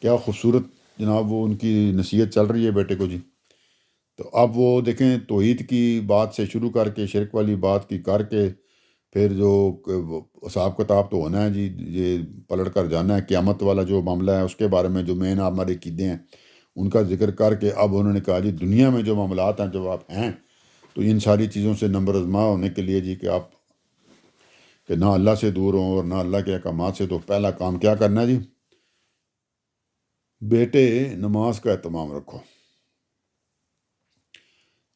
کیا خوبصورت جناب وہ ان کی نصیحت چل رہی ہے بیٹے کو جی۔ تو اب وہ دیکھیں توحید کی بات سے شروع کر کے شرک والی بات کی کر کے پھر جو حساب کتاب تو ہونا ہے جی، یہ پلٹ کر جانا ہے، قیامت والا جو معاملہ ہے اس کے بارے میں جو مین ہمارے عقیدے ہیں ان کا ذکر کر کے اب انہوں نے کہا جی دنیا میں جو معاملات ہیں جو آپ ہیں تو ان ساری چیزوں سے نمبر آزما ہونے کے لیے جی کہ آپ کہ نہ اللہ سے دور ہوں اور نہ اللہ کے احکامات سے، تو پہلا کام کیا کرنا ہے جی، بیٹے نماز کا اہتمام رکھو۔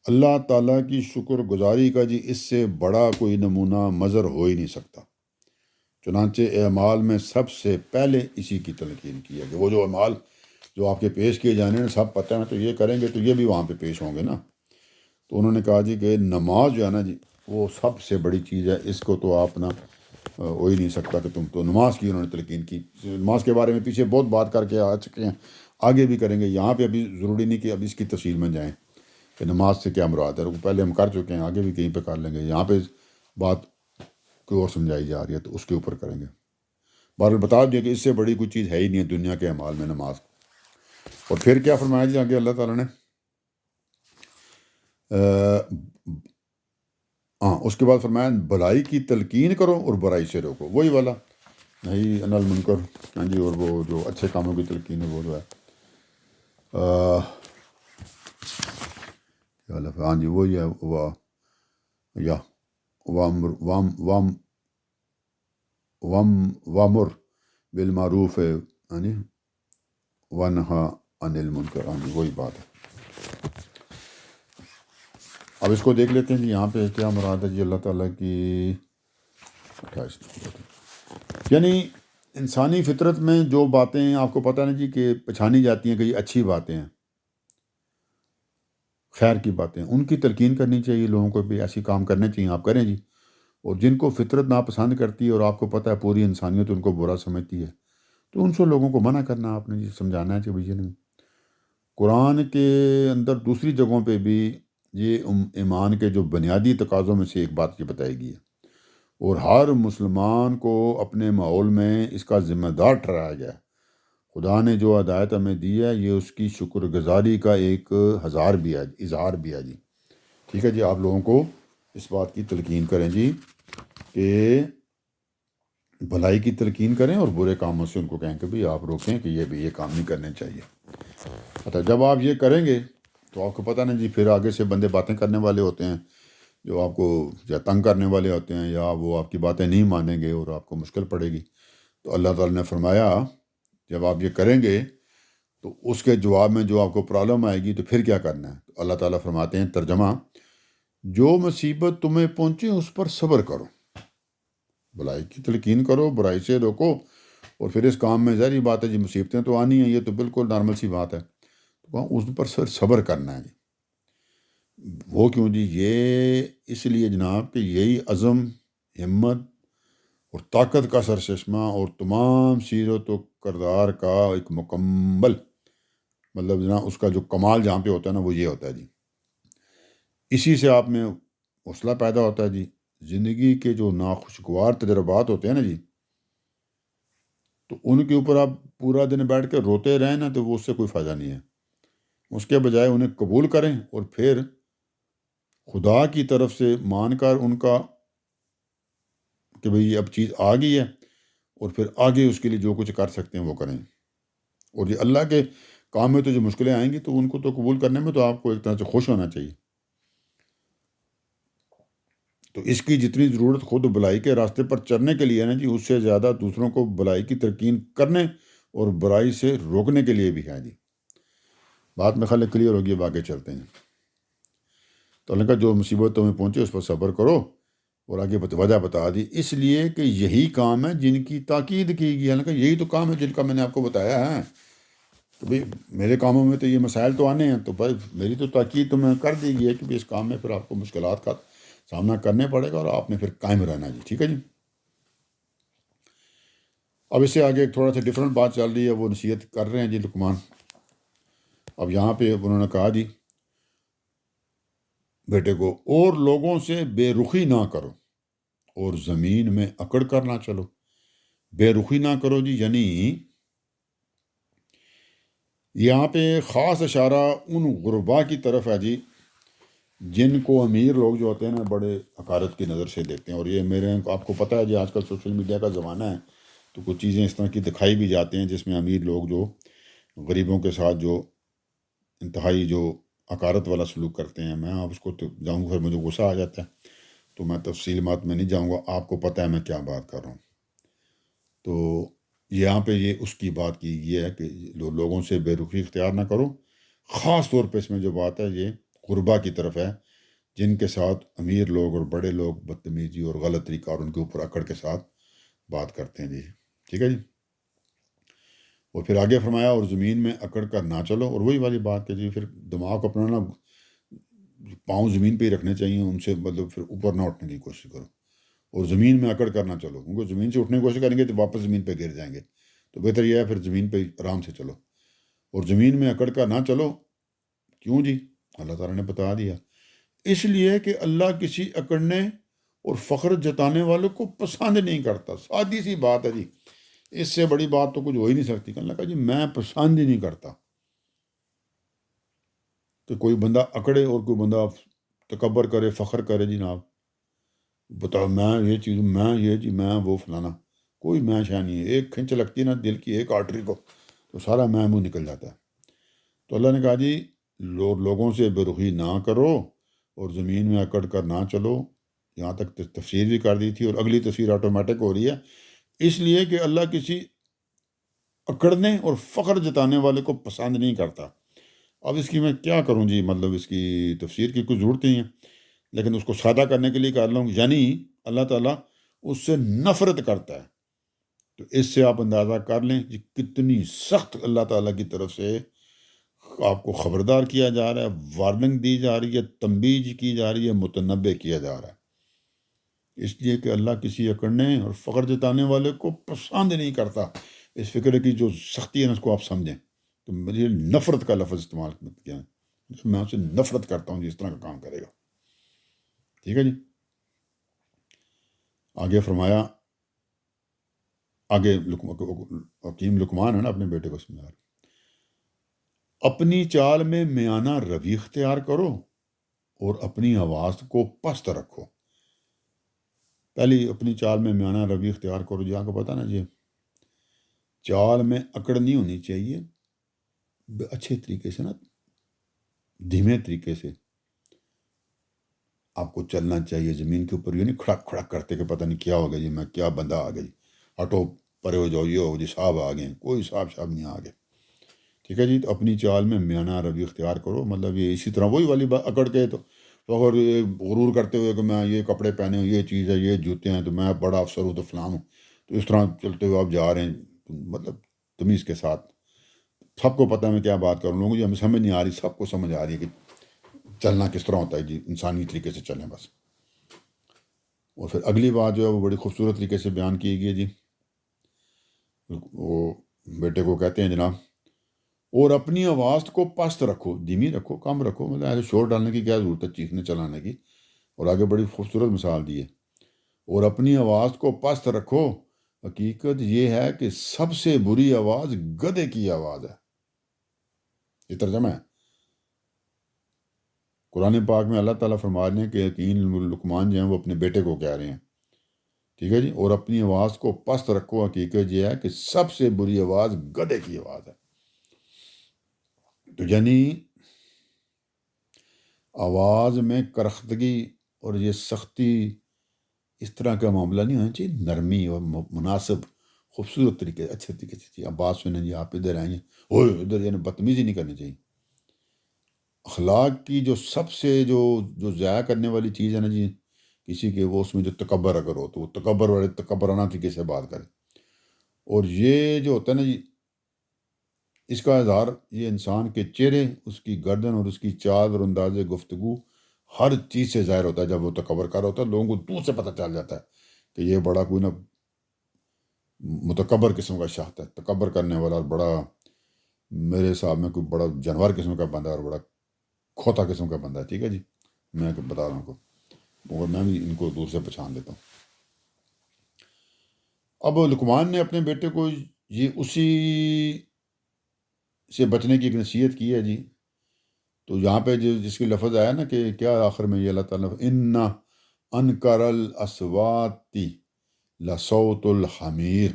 اللہ تعالیٰ کی شکر گزاری کا جی اس سے بڑا کوئی نمونہ مظہر ہو ہی نہیں سکتا۔ چنانچہ اعمال میں سب سے پہلے اسی کی تلقین کی ہے کہ وہ جو اعمال جو آپ کے پیش کیے جانے ہیں سب پتہ ہے، تو یہ کریں گے تو یہ بھی وہاں پہ پیش ہوں گے نا۔ تو انہوں نے کہا جی کہ نماز جو ہے نا جی وہ سب سے بڑی چیز ہے، اس کو تو آپ نا ہو ہی نہیں سکتا کہ تم تو نماز کی انہوں نے تلقین کی۔ نماز کے بارے میں پیچھے بہت بات کر کے آ چکے ہیں، آگے بھی کریں گے، یہاں پہ ابھی ضروری نہیں کہ اب اس کی تفصیل میں جائیں کہ نماز سے کیا مراد ہے، پہلے ہم کر چکے ہیں، آگے بھی کہیں پہ کر لیں گے، یہاں پہ بات کوئی اور سمجھائی جا رہی ہے تو اس کے اوپر کریں گے۔ بہرحال بتا دیا کہ اس سے بڑی کوئی چیز ہے ہی نہیں ہے دنیا کے اعمال میں نماز۔ اور پھر کیا فرمایا جی آگے اللہ تعالیٰ نے، اس کے بعد فرمایا بھلائی کی تلقین کرو اور برائی سے روکو، وہی والا نہیں عن المنکر، ہاں جی، اور وہ جو اچھے کاموں کی تلقین ہے وہ جو ہے ہاں جی وہی ہے، یا وامر بالمعروف ہے، ہاں جی، ونہا عن المنکر، ہاں جی وہی بات ہے۔ اب اس کو دیکھ لیتے ہیں جی یہاں پہ کیا مراد ہے جی اللہ تعالیٰ کی 28 یعنی انسانی فطرت میں جو باتیں آپ کو پتہ نا جی کہ پہچانی جاتی ہیں کہ یہ اچھی باتیں ہیں، خیر کی باتیں، ان کی تلقین کرنی چاہیے، لوگوں کو بھی ایسی کام کرنے چاہیے، آپ کریں جی۔ اور جن کو فطرت ناپسند کرتی ہے اور آپ کو پتہ ہے پوری انسانیت ان کو برا سمجھتی ہے، تو ان سے لوگوں کو منع کرنا آپ نے جی، سمجھانا ہے کہ بھائی نہیں۔ قرآن کے اندر دوسری جگہوں پہ بھی یہ ایمان کے جو بنیادی تقاضوں میں سے ایک بات یہ بتائی گئی ہے، اور ہر مسلمان کو اپنے ماحول میں اس کا ذمہ دار ٹھہرایا گیا ہے۔ خدا نے جو ہدایت ہمیں دی ہے یہ اس کی شکر گزاری کا ایک اظہار بھی ہے جی۔ ٹھیک ہے جی، آپ لوگوں کو اس بات کی تلقین کریں جی کہ بھلائی کی تلقین کریں اور برے کاموں سے ان کو کہیں کہ بھائی آپ روکیں کہ یہ کام نہیں کرنے چاہیے۔ اچھا جب آپ یہ کریں گے تو آپ کو پتہ نہیں جی پھر آگے سے بندے باتیں کرنے والے ہوتے ہیں جو آپ کو یا تنگ کرنے والے ہوتے ہیں، یا وہ آپ کی باتیں نہیں مانیں گے اور آپ کو مشکل پڑے گی۔ تو اللہ تعالیٰ نے فرمایا جب آپ یہ کریں گے تو اس کے جواب میں جو آپ کو پرابلم آئے گی تو پھر کیا کرنا ہے۔ تو اللہ تعالیٰ فرماتے ہیں ترجمہ، جو مصیبت تمہیں پہنچے اس پر صبر کرو، بھلائی کی تلقین کرو، برائی سے روکو، اور پھر اس کام میں ظاہری بات ہے جی مصیبتیں تو آنی ہیں، یہ تو بالکل نارمل سی بات ہے، تو اس پر صبر کرنا ہے جی۔ وہ کیوں جی؟ یہ اس لیے جناب کہ یہی عزم، ہمت اور طاقت کا سرچشمہ اور تمام سیرت و کردار کا ایک مکمل مطلب جناب اس کا جو کمال جہاں پہ ہوتا ہے نا وہ یہ ہوتا ہے جی، اسی سے آپ میں حوصلہ پیدا ہوتا ہے جی۔ زندگی کے جو ناخوشگوار تجربات ہوتے ہیں نا جی، تو ان کے اوپر آپ پورا دن بیٹھ کے روتے رہیں نا تو وہ اس سے کوئی فائدہ نہیں ہے، اس کے بجائے انہیں قبول کریں اور پھر خدا کی طرف سے مان کر ان کا کہ بھئی اب چیز آ گئی ہے، اور پھر آگے اس کے لیے جو کچھ کر سکتے ہیں وہ کریں۔ اور یہ اللہ کے کام میں تو جو مشکلیں آئیں گی تو ان کو تو قبول کرنے میں تو آپ کو ایک طرح سے خوش ہونا چاہیے۔ تو اس کی جتنی ضرورت خود بھلائی کے راستے پر چلنے کے لیے ہے نا جی، اس سے زیادہ دوسروں کو بھلائی کی تلقین کرنے اور برائی سے روکنے کے لیے بھی ہے جی۔ بات میں خیال کلیئر ہوگی، اب آگے چلتے ہیں۔ تو اللہ کا جو مصیبت تمہیں پہنچے اس پر صبر کرو، اور آگے وجہ بتا دی، اس لیے کہ یہی کام ہے جن کی تاکید کی گئی ہے۔ اللہ کا یہی تو کام ہے جن کا میں نے آپ کو بتایا ہے، تو بھئی میرے کاموں میں تو یہ مسائل تو آنے ہیں، تو بھائی میری تو تاکید تمہیں کر دی گئی ہے کہ اس کام میں پھر آپ کو مشکلات کا سامنا کرنے پڑے گا اور آپ نے پھر قائم رہنا جی۔ ٹھیک ہے جی۔ اب اس سے آگے ایک تھوڑا سا ڈفرینٹ بات چل رہی ہے، وہ نصیحت کر رہے ہیں جی لقمان اب یہاں پہ انہوں نے کہا جی بیٹے کو، اور لوگوں سے بے رخی نہ کرو اور زمین میں اکڑ کر نہ چلو۔ بے رخی نہ کرو جی، یعنی یہاں پہ خاص اشارہ ان غربا کی طرف ہے جی جن کو امیر لوگ جو ہوتے ہیں نا بڑے حقارت کی نظر سے دیکھتے ہیں۔ اور یہ میرے آپ کو پتہ ہے جی آج کل سوشل میڈیا کا زمانہ ہے، تو کچھ چیزیں اس طرح کی دکھائی بھی جاتی ہیں جس میں امیر لوگ جو غریبوں کے ساتھ جو انتہائی جو حقارت والا سلوک کرتے ہیں۔ میں آپ اس کو تو جاؤں پھر مجھے غصہ آ جاتا ہے، تو میں تفصیلات میں نہیں جاؤں گا، آپ کو پتہ ہے میں کیا بات کر رہا ہوں۔ تو یہاں پہ یہ اس کی بات کی یہ ہے کہ لوگوں سے بے رخی اختیار نہ کرو، خاص طور پہ اس میں جو بات ہے یہ غربا کی طرف ہے جن کے ساتھ امیر لوگ اور بڑے لوگ بدتمیزی اور غلط طریقہ اور ان کے اوپر اکڑ کے ساتھ بات کرتے ہیں جی، ٹھیک ہے جی۔ اور پھر آگے فرمایا اور زمین میں اکڑ کر نہ چلو، اور وہی والی بات کہ جی پھر دماغ اپنا نا پاؤں زمین پہ ہی رکھنے چاہیے، ان سے مطلب پھر اوپر نہ اٹھنے کی کوشش کرو، اور زمین میں اکڑ کر نہ چلو، کیونکہ زمین سے اٹھنے کی کوشش کریں گے تو واپس زمین پہ گر جائیں گے، تو بہتر یہ ہے پھر زمین پہ آرام سے چلو، اور زمین میں اکڑ کر نہ چلو۔ کیوں جی؟ اللہ تعالیٰ نے بتا دیا، اس لیے کہ اللہ کسی اکڑنے اور فخر جتانے والوں کو پسند نہیں کرتا۔ سادی سی بات ہے جی، اس سے بڑی بات تو کچھ ہو ہی نہیں سکتی کہ اللہ کہا جی میں پسند ہی نہیں کرتا کہ کوئی بندہ اکڑے اور کوئی بندہ تکبر کرے، فخر کرے جناب، بتاؤ میں یہ چیز، میں یہ چیز، میں وہ فلانا، کوئی میں شاہ نہیں ہے۔ ایک کھنچ لگتی ہے نا دل کی ایک آرٹری کو تو سارا میں منہ نکل جاتا ہے۔ تو اللہ نے کہا جی لوگوں سے بے رخی نہ کرو اور زمین میں اکڑ کر نہ چلو۔ یہاں تک تفسیر بھی کر دی تھی، اور اگلی تفسیر آٹومیٹک ہو رہی ہے، اس لیے کہ اللہ کسی اکڑنے اور فخر جتانے والے کو پسند نہیں کرتا۔ اب اس کی میں کیا کروں جی، مطلب اس کی تفسیر کی کچھ ضرورت نہیں ہے، لیکن اس کو سادہ کرنے کے لیے کر لوں، یعنی اللہ تعالیٰ اس سے نفرت کرتا ہے۔ تو اس سے آپ اندازہ کر لیں کہ کتنی سخت اللہ تعالیٰ کی طرف سے آپ کو خبردار کیا جا رہا ہے، وارننگ دی جا رہی ہے، تنبیہ کی جا رہی ہے، متنبع کیا جا رہا ہے، اس لیے کہ اللہ کسی اکڑنے اور فخر جتانے والے کو پسند نہیں کرتا۔ اس فکر کی جو سختی ہے نا اس کو آپ سمجھیں، تو مجھے نفرت کا لفظ استعمال کیا، میں اسے نفرت کرتا ہوں جی اس طرح کا کام کرے گا، ٹھیک ہے جی۔ آگے فرمایا، آگے حکیم لقمان ہے نا اپنے بیٹے کو سمجھا رہا، اپنی چال میں میانہ روی اختیار کرو اور اپنی آواز کو پست رکھو۔ پہلی اپنی چال میں میانہ روی اختیار کرو جی، آپ کو پتہ نا جی چال میں اکڑ نہیں ہونی چاہیے، اچھے طریقے سے نا دھیمے طریقے سے آپ کو چلنا چاہیے زمین کے اوپر، یہ نہیں کھڑک کھڑک کرتے کہ پتہ نہیں کیا ہو گیا جی، میں کیا بندہ آ گئی، ہٹو پرے ہو جاؤ، یہ ہو جی صاحب آ گئے، کوئی صاحب نہیں آ گئے، ٹھیک ہے جی۔ تو اپنی چال میں میانہ روی اختیار کرو، مطلب یہ اسی طرح وہی والی بات اکڑ کے تو فخر غرور کرتے ہوئے کہ میں یہ کپڑے پہنے ہوں، یہ چیز ہے، یہ جوتے ہیں، تو میں بڑا افسر ہوں، تو فلاں ہوں، تو اس طرح چلتے ہوئے آپ جا رہے ہیں، مطلب تمیز کے ساتھ، سب کو پتہ ہے میں کیا بات کروں، لوگوں کو ہمیں سمجھ نہیں آ رہی، سب کو سمجھ آ رہی ہے کہ چلنا کس طرح ہوتا ہے جی، انسانی طریقے سے چلیں بس۔ اور پھر اگلی بات جو ہے وہ بڑی خوبصورت طریقے سے بیان کی گئی ہے جی، وہ بیٹے کو کہتے ہیں جناب، اور اپنی آواز کو پست رکھو، دھیمی رکھو، کم رکھو، مطلب ایسے شور ڈالنے کی کیا ضرورت ہے، چیخنے چلانے کی۔ اور آگے بڑی خوبصورت مثال دی ہے، اور اپنی آواز کو پست رکھو، حقیقت یہ ہے کہ سب سے بری آواز گدھے کی آواز ہے۔ یہ ترجمہ ہے قرآن پاک میں، اللہ تعالیٰ فرما رہے ہیں کہ حکیم لقمان جو ہیں وہ اپنے بیٹے کو کہہ رہے ہیں، ٹھیک ہے جی، اور اپنی آواز کو پست رکھو، حقیقت یہ ہے کہ سب سے بری آواز گدھے کی آواز ہے۔ تو یعنی آواز میں کرختگی اور یہ سختی اس طرح کا معاملہ نہیں ہونا چاہیے، نرمی اور مناسب خوبصورت طریقے، اچھے طریقے سے۔ آپ بات سنیں جی، آپ ادھر آئیں گے، اوہ ادھر، یعنی بدتمیزی نہیں کرنی چاہیے۔ اخلاق کی جو سب سے جو ضائع کرنے والی چیز ہے نا جی کسی کے، وہ اس میں جو تکبر اگر ہو تو وہ تکبر والے تکبرانہ طریقے سے بات کرے، اور یہ جو ہوتا ہے نا جی اس کا اظہار یہ انسان کے چہرے، اس کی گردن اور اس کی چال اور انداز گفتگو ہر چیز سے ظاہر ہوتا ہے۔ جب وہ تکبر کر ہوتا ہے لوگوں کو دور سے پتہ چل جاتا ہے کہ یہ بڑا کوئی نہ متکبر قسم کا شخص ہے، تکبر کرنے والا، اور بڑا میرے حساب میں کوئی بڑا جانور قسم کا بندہ اور بڑا کھوتا قسم کا بندہ ہے، ٹھیک ہے جی، میں بتا رہا ہوں کو، اور میں بھی ان کو دور سے پہچان دیتا ہوں۔ اب لقمان نے اپنے بیٹے کو یہ اسی سے بچنے کی ایک نصیحت کی ہے جی۔ تو یہاں پہ جس کی لفظ آیا نا کہ کیا آخر میں یہ اللہ تعالیٰ ان انکر الاصواتی لصوت الحمیر،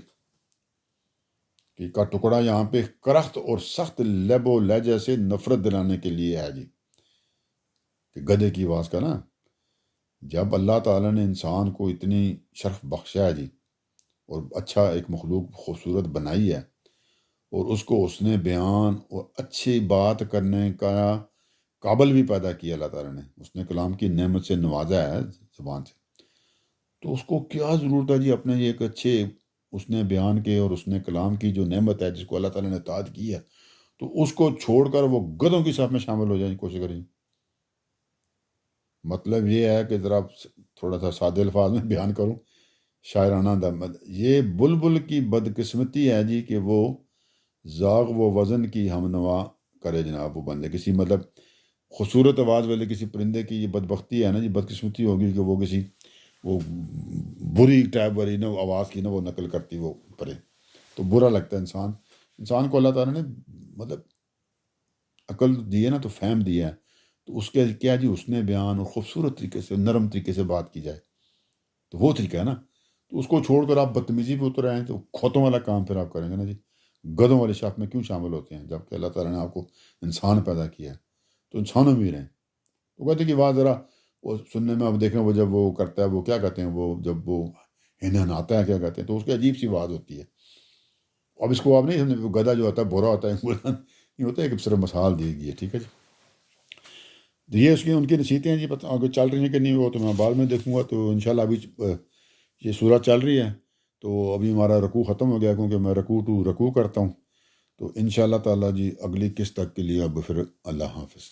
کہ کا ٹکڑا یہاں پہ کرخت اور سخت لب و لہجے سے نفرت دلانے کے لیے ہے جی، کہ گدھے کی آواز کا نا۔ جب اللہ تعالیٰ نے انسان کو اتنی شرف بخشا ہے جی، اور اچھا ایک مخلوق خوبصورت بنائی ہے، اور اس کو اس نے بیان اور اچھی بات کرنے کا قابل بھی پیدا کیا اللہ تعالیٰ نے، اس نے کلام کی نعمت سے نوازا ہے زبان سے، تو اس کو کیا ضرورت ہے جی اپنے یہ ایک اچھے اس نے بیان کے اور اس نے کلام کی جو نعمت ہے جس کو اللہ تعالیٰ نے اطاعت کی ہے، تو اس کو چھوڑ کر وہ گدھوں کی صف میں شامل ہو جائیں، کوشش کریں۔ مطلب یہ ہے کہ ذرا تھوڑا سا سادے الفاظ میں بیان کروں، شاعرانہ دمد، یہ بلبل کی بدقسمتی ہے جی کہ وہ زاغ و وزن کی ہم نوا کرے جناب وہ بندے، کسی مطلب خوبصورت آواز والے کسی پرندے کی یہ بدبختی ہے نا جی، بدقسمتی ہوگی کہ وہ کسی وہ بری ٹائپ والی نا آواز کی نا وہ نقل کرتی وہ پرے، تو برا لگتا ہے انسان کو اللہ تعالیٰ نے مطلب عقل دی ہے نا، تو فہم دیا ہے، تو اس کے کیا جی اس نے بیان اور خوبصورت طریقے سے نرم طریقے سے بات کی جائے، تو وہ طریقہ ہے نا، تو اس کو چھوڑ کر آپ بدتمیزی پہ اتر آئیں تو کھوتوں والا کام پھر آپ کریں گے نا جی، گدھوں والے شاخ میں کیوں شامل ہوتے ہیں جب کہ اللہ تعالیٰ نے آپ کو انسان پیدا کیا ہے، تو انسانوں میں رہیں۔ تو کہتے ہیں کہ بات ذرا وہ سننے میں، اب دیکھیں وہ جب وہ کرتا ہے وہ کیا کہتے ہیں، وہ جب وہ ہنہناتا ہے کیا کہتے ہیں، تو اس کی عجیب سی بات ہوتی ہے۔ اب اس کو آپ نہیں سمجھے، وہ گدھا جو ہوتا ہے برا ہوتا ہے یہ ہوتا ہے کہ صرف مثال دی گئی ہے، ٹھیک ہے جی۔ تو یہ اس کی ان کی نصیحتیں ہیں جی، پتہ آگے چل رہی ہیں کہ نہیں وہ تو میں بعد میں دیکھوں گا، تو انشاءاللہ ابھی یہ سورہ چل رہی ہے، تو ابھی ہمارا رکوع ختم ہو گیا کیونکہ میں رکوع کرتا ہوں، تو انشاءاللہ تعالیٰ جی اگلی قسط تک کے لیے اب پھر اللہ حافظ۔